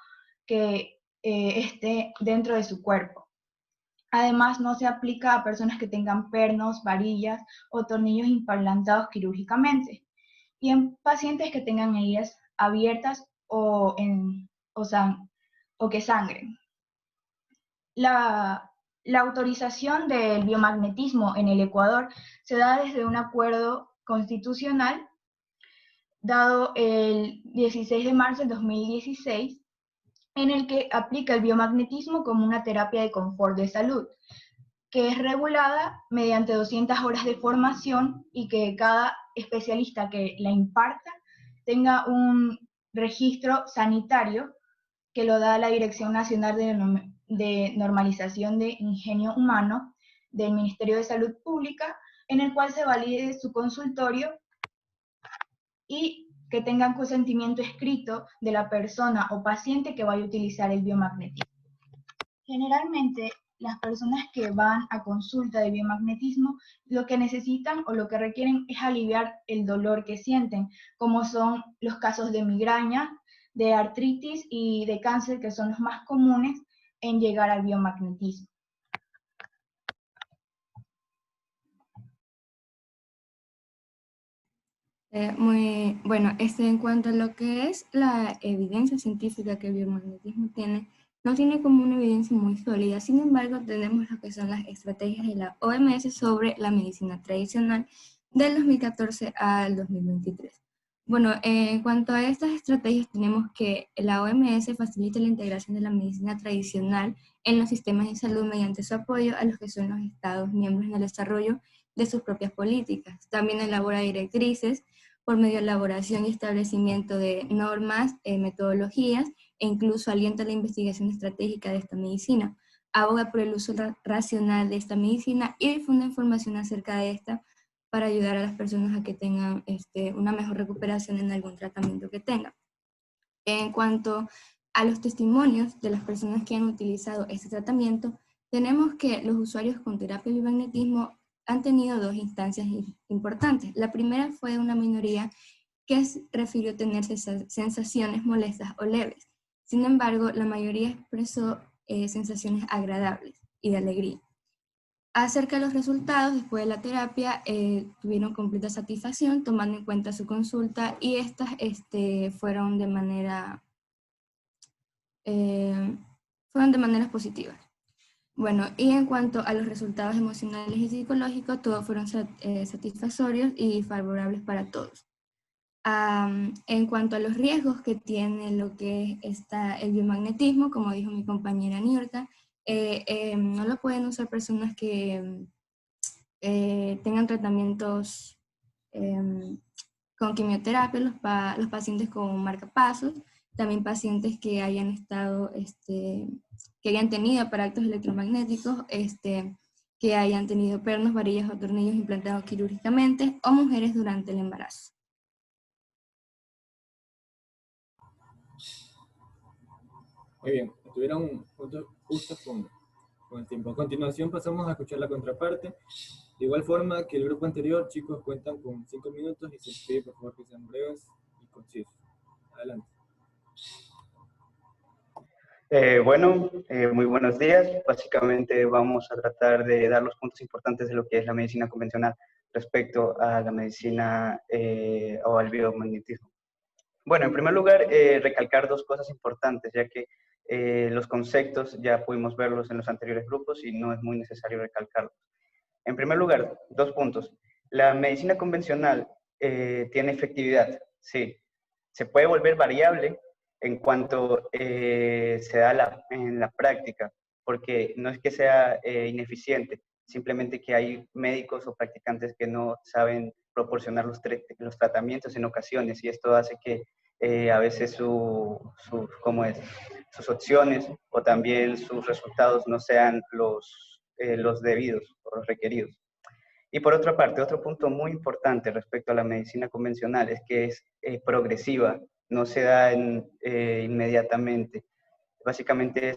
que esté dentro de su cuerpo. Además, no se aplica a personas que tengan pernos, varillas o tornillos implantados quirúrgicamente, y en pacientes que tengan heridas abiertas o que sangren. La autorización del biomagnetismo en el Ecuador se da desde un acuerdo constitucional dado el 16 de marzo de 2016, en el que aplica el biomagnetismo como una terapia de confort de salud, que es regulada mediante 200 horas de formación y que cada especialista que la imparta tenga un registro sanitario que lo da la Dirección Nacional de Normalización de Ingenio Humano del Ministerio de Salud Pública, en el cual se valide su consultorio y que tengan consentimiento escrito de la persona o paciente que vaya a utilizar el biomagnetismo. Generalmente, las personas que van a consulta de biomagnetismo lo que necesitan o lo que requieren es aliviar el dolor que sienten, como son los casos de migraña, de artritis y de cáncer, que son los más comunes en llegar al biomagnetismo. Muy bueno, en cuanto a lo que es la evidencia científica que el biomagnetismo tiene, no tiene como una evidencia muy sólida. Sin embargo, tenemos lo que son las estrategias de la OMS sobre la medicina tradicional del 2014 al 2023. Bueno, en cuanto a estas estrategias, tenemos que la OMS facilita la integración de la medicina tradicional en los sistemas de salud mediante su apoyo a los que son los Estados miembros en el desarrollo de sus propias políticas. También elabora directrices por medio de elaboración y establecimiento de normas, metodologías, e incluso alienta la investigación estratégica de esta medicina. Aboga por el uso racional de esta medicina y difunde información acerca de esta para ayudar a las personas a que tengan una mejor recuperación en algún tratamiento que tengan. En cuanto a los testimonios de las personas que han utilizado este tratamiento, tenemos que los usuarios con terapia de biomagnetismo han tenido dos instancias importantes. La primera fue una minoría que refirió tener sensaciones molestas o leves. Sin embargo, la mayoría expresó sensaciones agradables y de alegría. Acerca de los resultados, después de la terapia, tuvieron completa satisfacción tomando en cuenta su consulta, y estas fueron de maneras positivas. Bueno, y en cuanto a los resultados emocionales y psicológicos, todos fueron satisfactorios y favorables para todos. En cuanto a los riesgos que tiene lo que está el biomagnetismo, como dijo mi compañera Niurka, no lo pueden usar personas que tengan tratamientos con quimioterapia, los pacientes con marcapasos, también pacientes que hayan estado, que hayan tenido aparatos electromagnéticos, que hayan tenido pernos, varillas o tornillos implantados quirúrgicamente, o mujeres durante el embarazo. Muy bien, estuvieron justos con el tiempo. A continuación pasamos a escuchar la contraparte. De igual forma que el grupo anterior, chicos, cuentan con 5 minutos y se les pide por favor que sean breves y concisos. Adelante. Muy buenos días. Básicamente vamos a tratar de dar los puntos importantes de lo que es la medicina convencional respecto a la medicina o al biomagnetismo. Bueno, en primer lugar, recalcar dos cosas importantes, ya que los conceptos ya pudimos verlos en los anteriores grupos y no es muy necesario recalcarlos. En primer lugar, 2 puntos. La medicina convencional tiene efectividad, sí. Se puede volver variable en cuanto se da en la práctica, porque no es que sea ineficiente, simplemente que hay médicos o practicantes que no saben proporcionar los tratamientos en ocasiones, y esto hace que a veces sus opciones o también sus resultados no sean los debidos o los requeridos. Y por otra parte, otro punto muy importante respecto a la medicina convencional es que es progresiva, no se da inmediatamente. Básicamente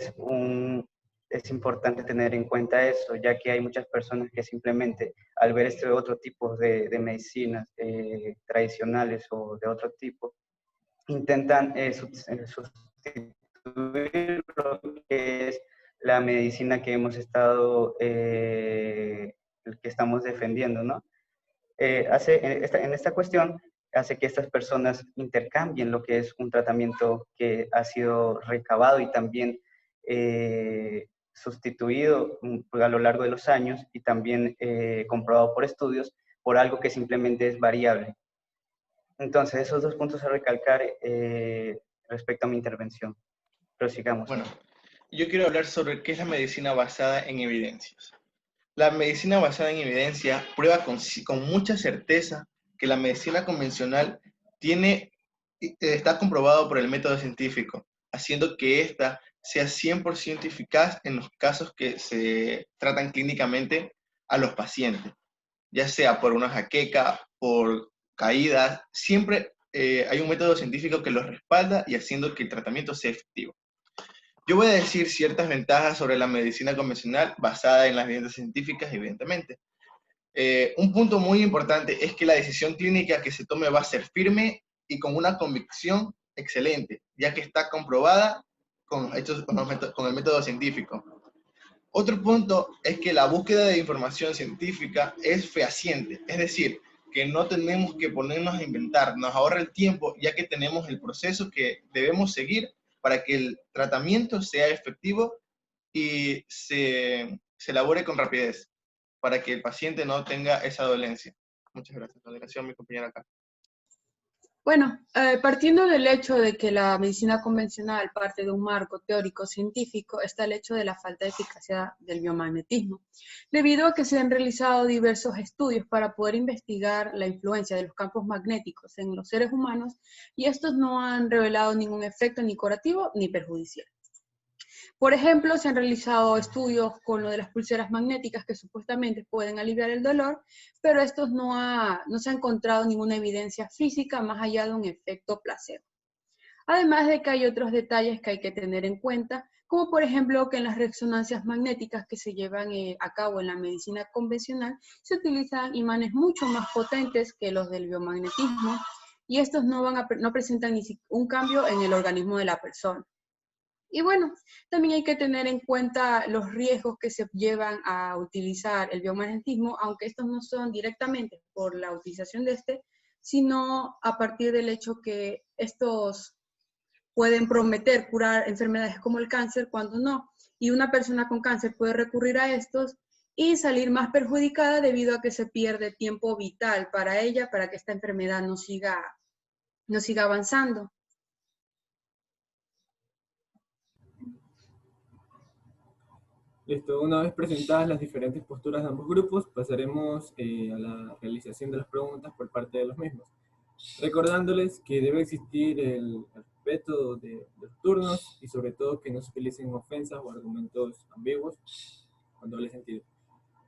es importante tener en cuenta eso, ya que hay muchas personas que simplemente al ver este otro tipo de medicinas tradicionales o de otro tipo, intentan sustituir lo que es la medicina que hemos estado, que estamos defendiendo, ¿no? En esta cuestión hace que estas personas intercambien lo que es un tratamiento que ha sido recabado y también sustituido a lo largo de los años y también comprobado por estudios por algo que simplemente es variable. Entonces, esos 2 puntos a recalcar respecto a mi intervención. Prosigamos. Bueno, yo quiero hablar sobre qué es la medicina basada en evidencias. La medicina basada en evidencia prueba con mucha certeza que la medicina convencional está comprobado por el método científico, haciendo que ésta sea 100% eficaz en los casos que se tratan clínicamente a los pacientes, ya sea por una jaqueca, por caídas, siempre hay un método científico que los respalda y haciendo que el tratamiento sea efectivo. Yo voy a decir ciertas ventajas sobre la medicina convencional basada en las evidencias científicas, evidentemente. Un punto muy importante es que la decisión clínica que se tome va a ser firme y con una convicción excelente, ya que está comprobada con el método científico. Otro punto es que la búsqueda de información científica es fehaciente, es decir, que no tenemos que ponernos a inventar, nos ahorra el tiempo, ya que tenemos el proceso que debemos seguir para que el tratamiento sea efectivo y se elabore con rapidez, para que el paciente no tenga esa dolencia. Muchas gracias. La delegación, mi compañera acá. Bueno, partiendo del hecho de que la medicina convencional parte de un marco teórico científico, está el hecho de la falta de eficacia del biomagnetismo, debido a que se han realizado diversos estudios para poder investigar la influencia de los campos magnéticos en los seres humanos, y estos no han revelado ningún efecto ni curativo ni perjudicial. Por ejemplo, se han realizado estudios con lo de las pulseras magnéticas que supuestamente pueden aliviar el dolor, pero estos no se ha encontrado ninguna evidencia física más allá de un efecto placebo. Además de que hay otros detalles que hay que tener en cuenta, como por ejemplo que en las resonancias magnéticas que se llevan a cabo en la medicina convencional, se utilizan imanes mucho más potentes que los del biomagnetismo, y estos no presentan ni un cambio en el organismo de la persona. Y bueno, también hay que tener en cuenta los riesgos que se llevan a utilizar el biomagnetismo, aunque estos no son directamente por la utilización de este, sino a partir del hecho que estos pueden prometer curar enfermedades como el cáncer cuando no. Y una persona con cáncer puede recurrir a estos y salir más perjudicada debido a que se pierde tiempo vital para ella, para que esta enfermedad no siga avanzando. Listo, una vez presentadas las diferentes posturas de ambos grupos, pasaremos a la realización de las preguntas por parte de los mismos. Recordándoles que debe existir el respeto de los turnos y sobre todo que no se utilicen ofensas o argumentos ambiguos con doble sentido.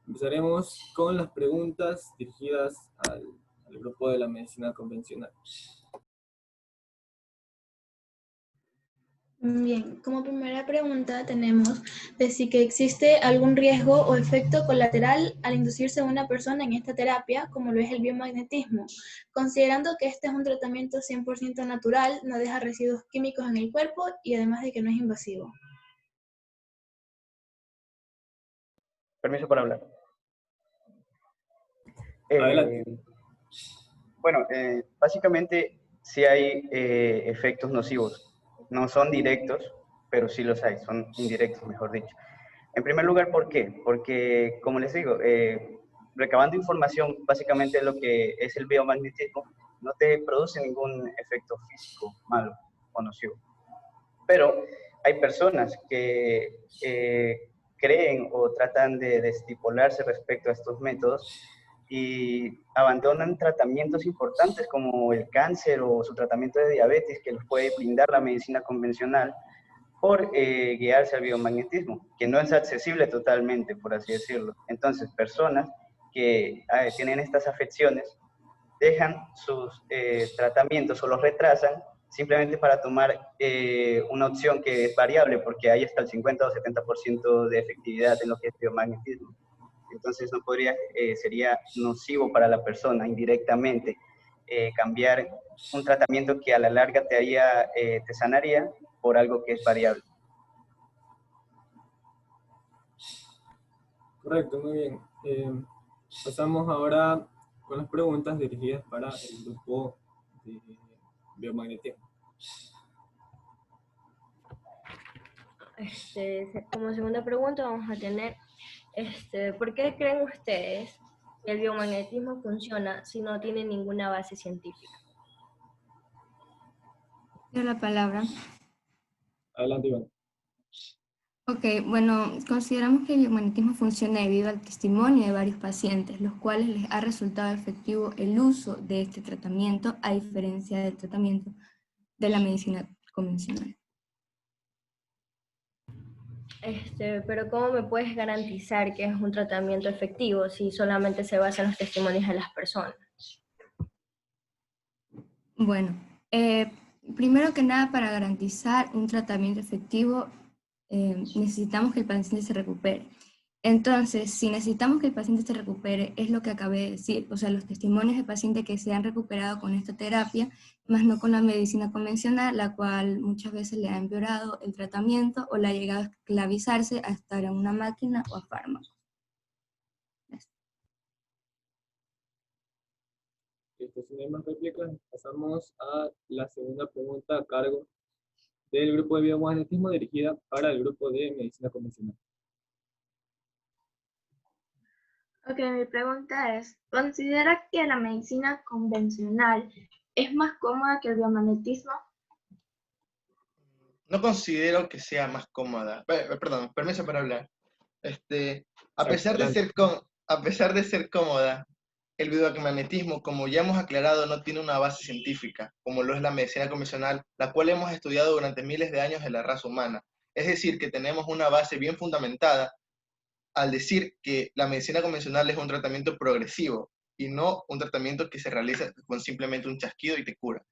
Empezaremos con las preguntas dirigidas al grupo de la medicina convencional. Bien, como primera pregunta tenemos de si que existe algún riesgo o efecto colateral al inducirse a una persona en esta terapia, como lo es el biomagnetismo, considerando que este es un tratamiento 100% natural, no deja residuos químicos en el cuerpo y además de que no es invasivo. Permiso para hablar. Adelante. Bueno, básicamente sí hay efectos nocivos. No son directos, pero sí los hay, son indirectos, mejor dicho. En primer lugar, ¿por qué? Porque, como les digo, recabando información, básicamente lo que es el biomagnetismo, no te produce ningún efecto físico malo o nocivo. Pero hay personas que creen o tratan de estipularse respecto a estos métodos y abandonan tratamientos importantes como el cáncer o su tratamiento de diabetes que les puede brindar la medicina convencional por guiarse al biomagnetismo, que no es accesible totalmente, por así decirlo. Entonces, personas que tienen estas afecciones dejan sus tratamientos o los retrasan simplemente para tomar una opción que es variable, porque hay hasta el 50 o 70% de efectividad en lo que es biomagnetismo. Entonces no podría, sería nocivo para la persona indirectamente cambiar un tratamiento que a la larga te haría, te sanaría por algo que es variable. Correcto, muy bien. Pasamos ahora con las preguntas dirigidas para el grupo de biomagnetismo. Como segunda pregunta vamos a tener, ¿por qué creen ustedes que el biomagnetismo funciona si no tiene ninguna base científica? La palabra. Adelante, Iván. Ok, bueno, consideramos que el biomagnetismo funciona debido al testimonio de varios pacientes, los cuales les ha resultado efectivo el uso de este tratamiento a diferencia del tratamiento de la medicina convencional. Pero ¿cómo me puedes garantizar que es un tratamiento efectivo si solamente se basa en los testimonios de las personas? Bueno, primero que nada, para garantizar un tratamiento efectivo, necesitamos que el paciente se recupere. Entonces, si necesitamos que el paciente se recupere, es lo que acabé de decir, o sea, los testimonios de pacientes que se han recuperado con esta terapia, más no con la medicina convencional, la cual muchas veces le ha empeorado el tratamiento o le ha llegado a esclavizarse a estar en una máquina o a fármacos. Si no hay más réplicas, pasamos a la segunda pregunta a cargo del grupo de biomagnetismo dirigida para el grupo de medicina convencional. Ok, mi pregunta es, ¿considera que la medicina convencional es más cómoda que el biomagnetismo? No considero que sea más cómoda. Perdón, permiso para hablar. A pesar de ser cómoda, el biomagnetismo, como ya hemos aclarado, no tiene una base científica, como lo es la medicina convencional, la cual hemos estudiado durante miles de años en la raza humana. Es decir, que tenemos una base bien fundamentada al decir que la medicina convencional es un tratamiento progresivo y no un tratamiento que se realiza con simplemente un chasquido y te cura.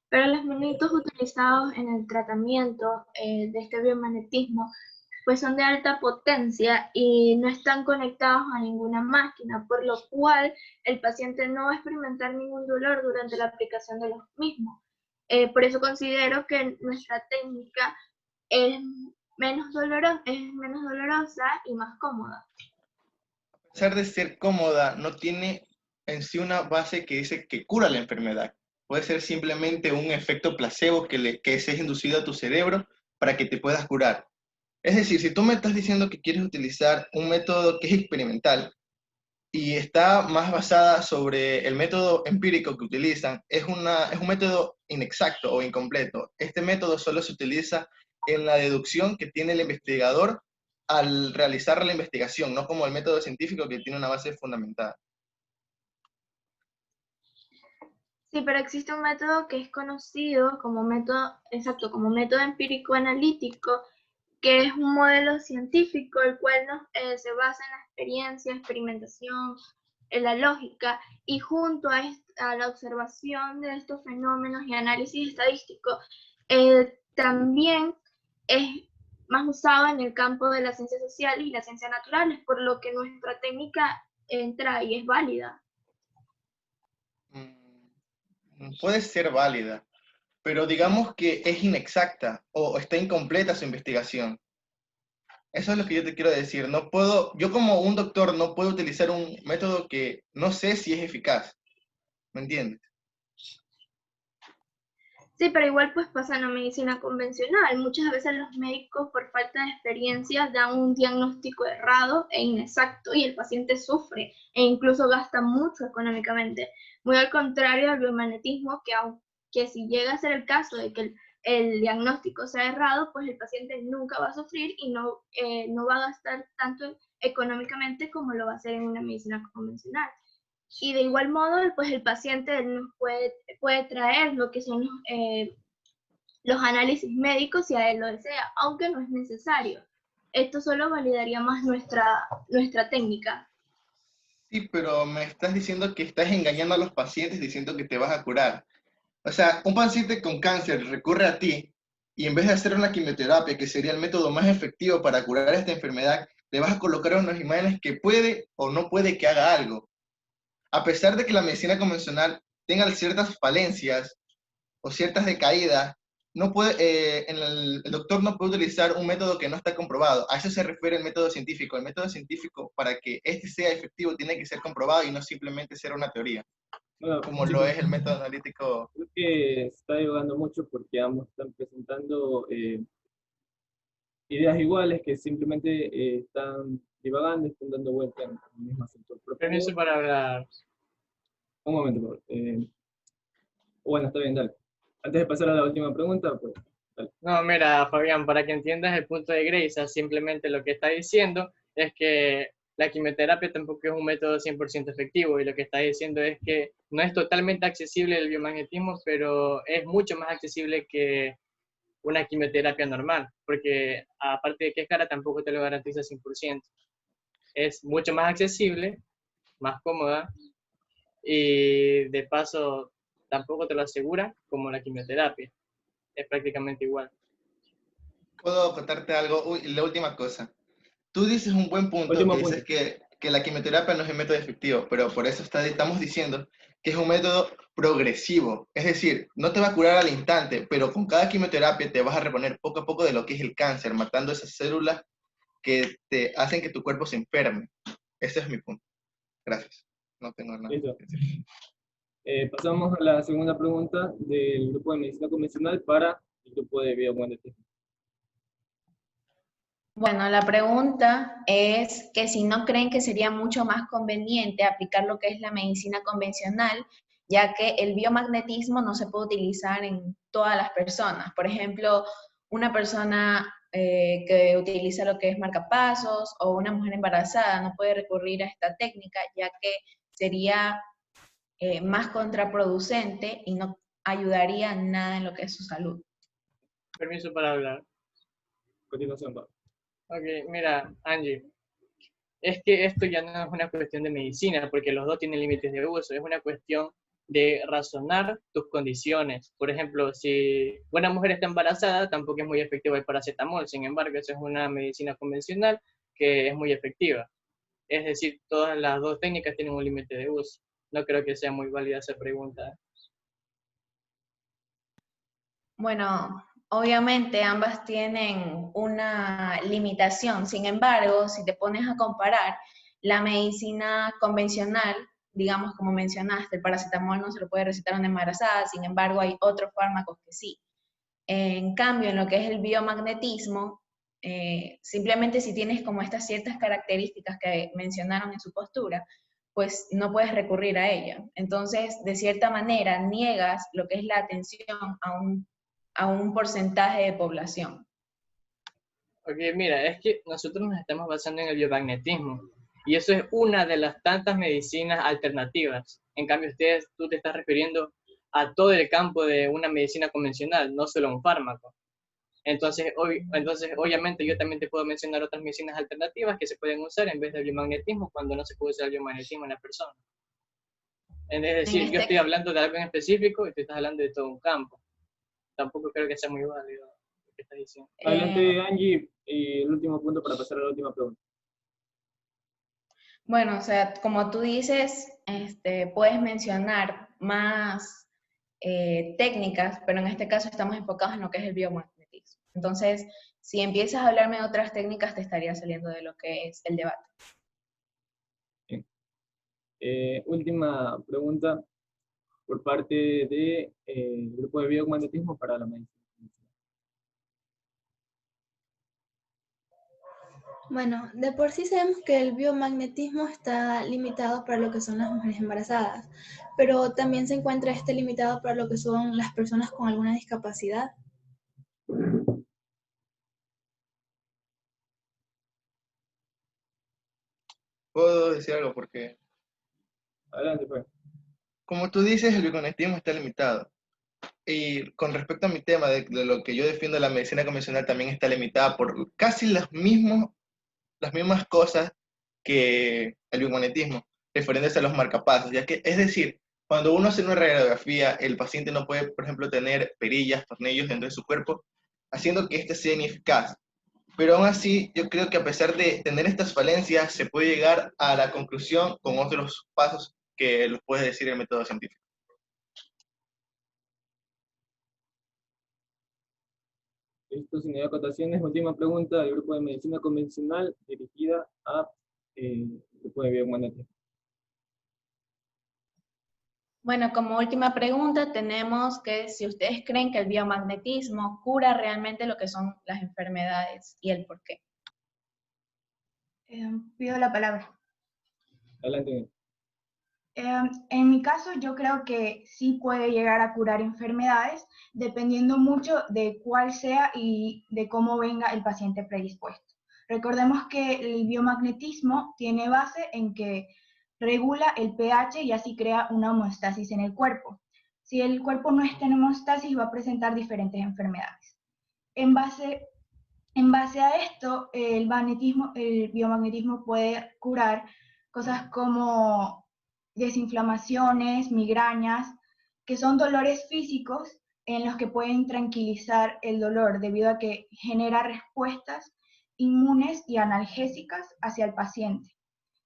Pero los magnetos utilizados en el tratamiento de este biomagnetismo pues son de alta potencia y no están conectados a ninguna máquina, por lo cual el paciente no va a experimentar ningún dolor durante la aplicación de los mismos. Por eso considero que nuestra técnica es menos dolorosa y más cómoda. A pesar de ser cómoda, no tiene en sí una base que dice que cura la enfermedad. Puede ser simplemente un efecto placebo que se es inducido a tu cerebro para que te puedas curar. Es decir, si tú me estás diciendo que quieres utilizar un método que es experimental y está más basada sobre el método empírico que utilizan, es un método inexacto o incompleto. Este método solo se utiliza en la deducción que tiene el investigador al realizar la investigación, no como el método científico que tiene una base fundamentada. Sí, pero existe un método que es conocido como método empírico analítico, que es un modelo científico, el cual se basa en la experiencia, experimentación, la lógica, y junto a la observación de estos fenómenos y análisis estadístico, también es más usado en el campo de las ciencias sociales y las ciencias naturales, por lo que nuestra técnica entra y es válida. Puede ser válida, pero digamos que es inexacta o está incompleta su investigación. Eso es lo que yo te quiero decir. No puedo, yo como un doctor no puedo utilizar un método que no sé si es eficaz. ¿Me entiendes? Sí, pero igual pues pasa en la medicina convencional. Muchas veces los médicos por falta de experiencia dan un diagnóstico errado e inexacto y el paciente sufre e incluso gasta mucho económicamente. Muy al contrario del biomagnetismo, que si llega a ser el caso de que el diagnóstico sea errado, pues el paciente nunca va a sufrir y no va a gastar tanto económicamente como lo va a hacer en una medicina convencional. Y de igual modo, pues el paciente nos puede traer lo que son los análisis médicos si a él lo desea, aunque no es necesario. Esto solo validaría más nuestra técnica. Sí, pero me estás diciendo que estás engañando a los pacientes diciendo que te vas a curar. O sea, un paciente con cáncer recurre a ti y en vez de hacer una quimioterapia, que sería el método más efectivo para curar esta enfermedad, le vas a colocar unos imanes que puede o no puede que haga algo. A pesar de que la medicina convencional tenga ciertas falencias o ciertas decaídas, no puede, el doctor no puede utilizar un método que no está comprobado. A eso se refiere el método científico. El método científico, para que este sea efectivo, tiene que ser comprobado y no simplemente ser una teoría, como lo es el método analítico. Creo que se está divagando mucho porque ambos están presentando ideas iguales que simplemente están divagando y están dando vuelta en el mismo asunto. Permiso para hablar. Un momento, por favor. Bueno, está bien, dale. Antes de pasar a la última pregunta, pues, dale. No, mira, Fabián, para que entiendas el punto de Greisa, simplemente lo que está diciendo es que la quimioterapia tampoco es un método 100% efectivo, y lo que está diciendo es que no es totalmente accesible el biomagnetismo, pero es mucho más accesible que una quimioterapia normal, porque aparte de que es cara, tampoco te lo garantiza 100%. Es mucho más accesible, más cómoda, y de paso tampoco te lo asegura como la quimioterapia. Es prácticamente igual. ¿Puedo contarte algo? Uy, la última cosa. Tú dices un buen punto, dices que la quimioterapia no es el método efectivo, pero por eso estamos diciendo que es un método progresivo. Es decir, no te va a curar al instante, pero con cada quimioterapia te vas a reponer poco a poco de lo que es el cáncer, matando esas células que te hacen que tu cuerpo se enferme. Ese es mi punto. Gracias. No tengo nada. Listo. Pasamos a la segunda pregunta del grupo de medicina convencional para el grupo de biomagnetismo. Bueno, la pregunta es que si no creen que sería mucho más conveniente aplicar lo que es la medicina convencional, ya que el biomagnetismo no se puede utilizar en todas las personas. Por ejemplo, una persona que utiliza lo que es marcapasos o una mujer embarazada no puede recurrir a esta técnica, ya que sería más contraproducente y no ayudaría nada en lo que es su salud. Permiso para hablar. Continuación, va. Ok, mira, Angie, es que esto ya no es una cuestión de medicina, porque los dos tienen límites de uso, es una cuestión de razonar tus condiciones. Por ejemplo, si una mujer está embarazada, tampoco es muy efectivo el paracetamol, sin embargo, eso es una medicina convencional que es muy efectiva. Es decir, todas las dos técnicas tienen un límite de uso. No creo que sea muy válida esa pregunta. Bueno, obviamente ambas tienen una limitación, sin embargo, si te pones a comparar la medicina convencional, digamos como mencionaste, el paracetamol no se lo puede recetar a una embarazada, sin embargo hay otros fármacos que sí. En cambio, en lo que es el biomagnetismo, simplemente si tienes como estas ciertas características que mencionaron en su postura, pues no puedes recurrir a ella. Entonces, de cierta manera, niegas lo que es la atención a un porcentaje de población. Ok, mira, es que nosotros nos estamos basando en el biomagnetismo, y eso es una de las tantas medicinas alternativas. En cambio, tú te estás refiriendo a todo el campo de una medicina convencional, no solo a un fármaco. Entonces, obviamente yo también te puedo mencionar otras medicinas alternativas que se pueden usar en vez del biomagnetismo cuando no se puede usar el biomagnetismo en la persona. Es decir, yo estoy hablando de algo en específico y tú estás hablando de todo un campo. Tampoco creo que sea muy válido lo que estás diciendo. Adelante, Angie, y el último punto para pasar a la última pregunta. Bueno, o sea, como tú dices, puedes mencionar más técnicas, pero en este caso estamos enfocados en lo que es el biomagnetismo. Entonces, si empiezas a hablarme de otras técnicas, te estaría saliendo de lo que es el debate. Bien. Última pregunta por parte del grupo de biomagnetismo para la medicina. Bueno, de por sí sabemos que el biomagnetismo está limitado para lo que son las mujeres embarazadas, pero también se encuentra limitado para lo que son las personas con alguna discapacidad. ¿Puedo decir algo? Porque, adelante, pues. Como tú dices, el biomagnetismo está limitado. Y con respecto a mi tema de lo que yo defiendo, la medicina convencional también está limitada por casi las mismas cosas que el biomagnetismo, refiriéndose a los marcapasos, ya que, es decir, cuando uno hace una radiografía, el paciente no puede, por ejemplo, tener perillas, tornillos dentro de su cuerpo, haciendo que éste sea ineficaz. Pero aún así, yo creo que a pesar de tener estas falencias, se puede llegar a la conclusión con otros pasos que los puede decir el método científico. Listo, sin acotaciones. Última pregunta del grupo de medicina convencional dirigida a grupo de biomagnetismo. Bueno, como última pregunta tenemos que si ustedes creen que el biomagnetismo cura realmente lo que son las enfermedades y el por qué. Pido la palabra. Adelante. En mi caso, yo creo que sí puede llegar a curar enfermedades, dependiendo mucho de cuál sea y de cómo venga el paciente predispuesto. Recordemos que el biomagnetismo tiene base en que regula el pH y así crea una homeostasis en el cuerpo. Si el cuerpo no está en homeostasis, va a presentar diferentes enfermedades. En base a esto, el biomagnetismo puede curar cosas como desinflamaciones, migrañas, que son dolores físicos en los que pueden tranquilizar el dolor debido a que genera respuestas inmunes y analgésicas hacia el paciente.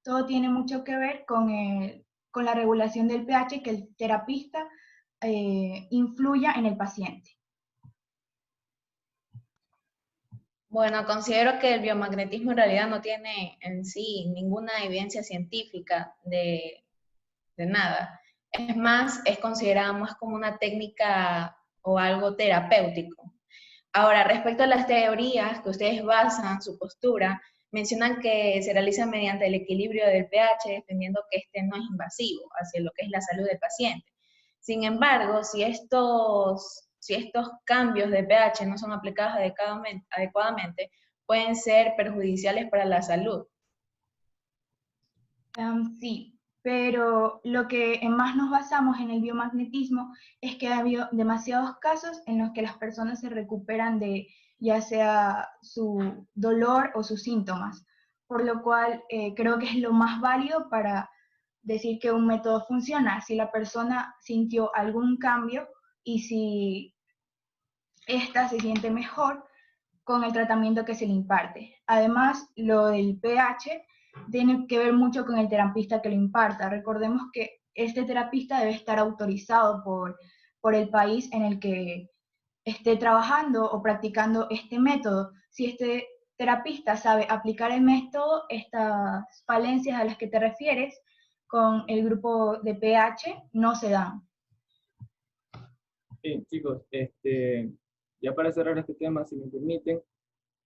Todo tiene mucho que ver con la regulación del pH, que el terapista influya en el paciente. Bueno, considero que el biomagnetismo en realidad no tiene en sí ninguna evidencia científica de nada. Es más, es considerada más como una técnica o algo terapéutico. Ahora, respecto a las teorías que ustedes basan su postura, mencionan que se realiza mediante el equilibrio del pH, defendiendo que este no es invasivo hacia lo que es la salud del paciente. Sin embargo, si estos cambios de pH no son aplicados adecuadamente, pueden ser perjudiciales para la salud. Sí, pero lo que más nos basamos en el biomagnetismo es que ha habido demasiados casos en los que las personas se recuperan de ya sea su dolor o sus síntomas, por lo cual creo que es lo más válido para decir que un método funciona. Si la persona sintió algún cambio y si ésta se siente mejor con el tratamiento que se le imparte. Además, lo del pH tiene que ver mucho con el terapista que lo imparta. Recordemos que este terapista debe estar autorizado por el país en el que esté trabajando o practicando este método. Si este terapista sabe aplicar el método, estas falencias a las que te refieres con el grupo de pH no se dan. Sí, chicos, ya para cerrar este tema, si me permiten,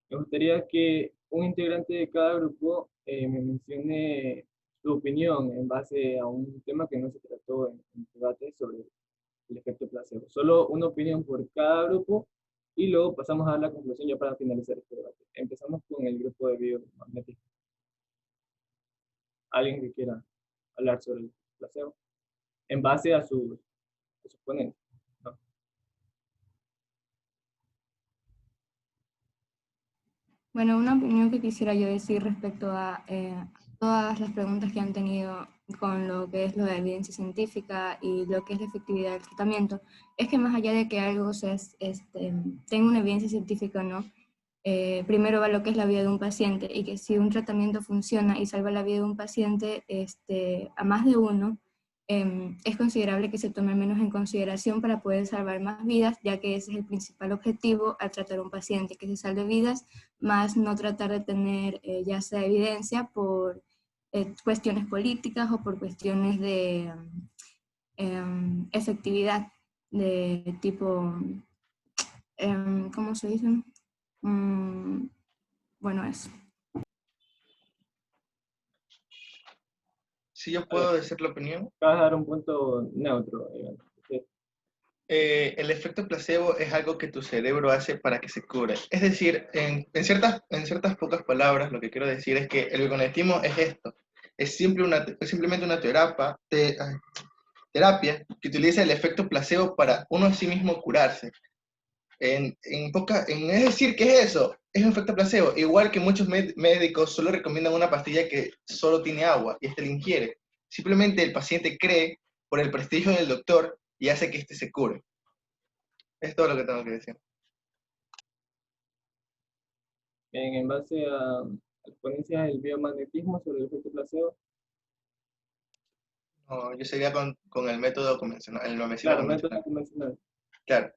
me gustaría que un integrante de cada grupo me mencione su opinión en base a un tema que no se trató en el debate sobre el efecto placebo. Solo una opinión por cada grupo y luego pasamos a la conclusión ya para finalizar este debate. Empezamos con el grupo de biomagnetismo. ¿Alguien que quiera hablar sobre el placebo? En base a sus ponentes. Bueno, una opinión que quisiera yo decir respecto a todas las preguntas que han tenido con lo que es lo de evidencia científica y lo que es la efectividad del tratamiento, es que más allá de que algo tenga una evidencia científica o no, primero va lo que es la vida de un paciente, y que si un tratamiento funciona y salva la vida de un paciente a más de uno, es considerable que se tome menos en consideración para poder salvar más vidas, ya que ese es el principal objetivo al tratar a un paciente, que se salve vidas, más no tratar de tener ya sea evidencia por cuestiones políticas o por cuestiones de efectividad de tipo, ¿cómo se dice? Bueno, eso. Si yo puedo decir la opinión. Acabas de dar un punto neutro. Sí. El efecto placebo es algo que tu cerebro hace para que se cure. Es decir, en ciertas pocas palabras, lo que quiero decir es que el biomagnetismo es esto. Es simplemente una terapia que utiliza el efecto placebo para uno a sí mismo curarse. Es decir, ¿qué es eso? Es un efecto placebo. Igual que muchos médicos solo recomiendan una pastilla que solo tiene agua y la ingiere. Simplemente el paciente cree por el prestigio del doctor y hace que se cure. Es todo lo que tengo que decir. En base a las ponencias del biomagnetismo sobre el efecto placebo. No, yo seguía con el método convencional, la medicina Claro, convencional. método convencional. Claro.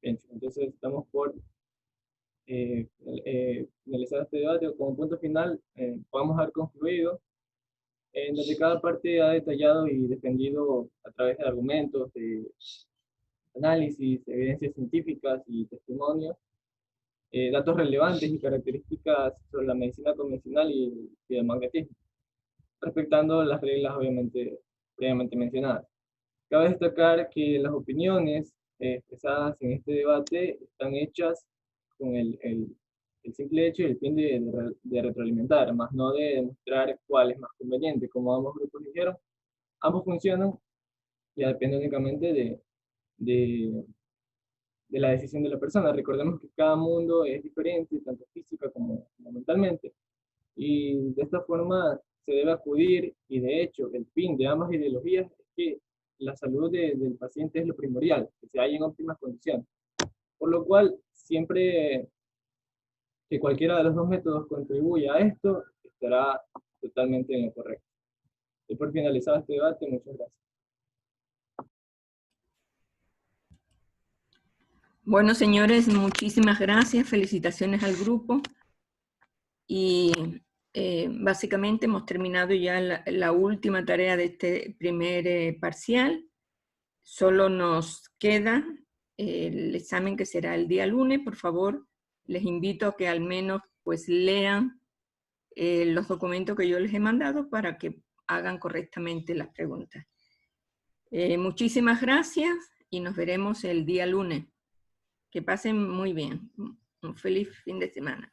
Bien, entonces estamos por finalizar este debate. Como punto final, podemos haber concluido en donde cada parte ha detallado y defendido a través de argumentos, de análisis, evidencias científicas y testimonios, datos relevantes y características sobre la medicina convencional y el magnetismo, respetando las reglas obviamente previamente mencionadas. Cabe destacar que las opiniones expresadas en este debate están hechas con el simple hecho y el fin de retroalimentar, más no de demostrar cuál es más conveniente. Como ambos grupos dijeron, ambos funcionan, ya depende únicamente de la decisión de la persona. Recordemos que cada mundo es diferente, tanto física como mentalmente, y de esta forma se debe acudir, y de hecho el fin de ambas ideologías es que la salud del paciente es lo primordial, que se halla en óptimas condiciones. Por lo cual, siempre que cualquiera de los dos métodos contribuya a esto, estará totalmente en lo correcto. Y por finalizar este debate, muchas gracias. Bueno, señores, muchísimas gracias, felicitaciones al grupo. Y básicamente hemos terminado ya la última tarea de este primer parcial. Solo nos queda el examen que será el día lunes. Por favor, les invito a que al menos pues lean los documentos que yo les he mandado para que hagan correctamente las preguntas. Muchísimas gracias y nos veremos el día lunes. Que pasen muy bien. Un feliz fin de semana.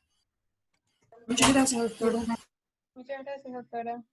Muchas gracias, doctora. Muchas gracias, doctora.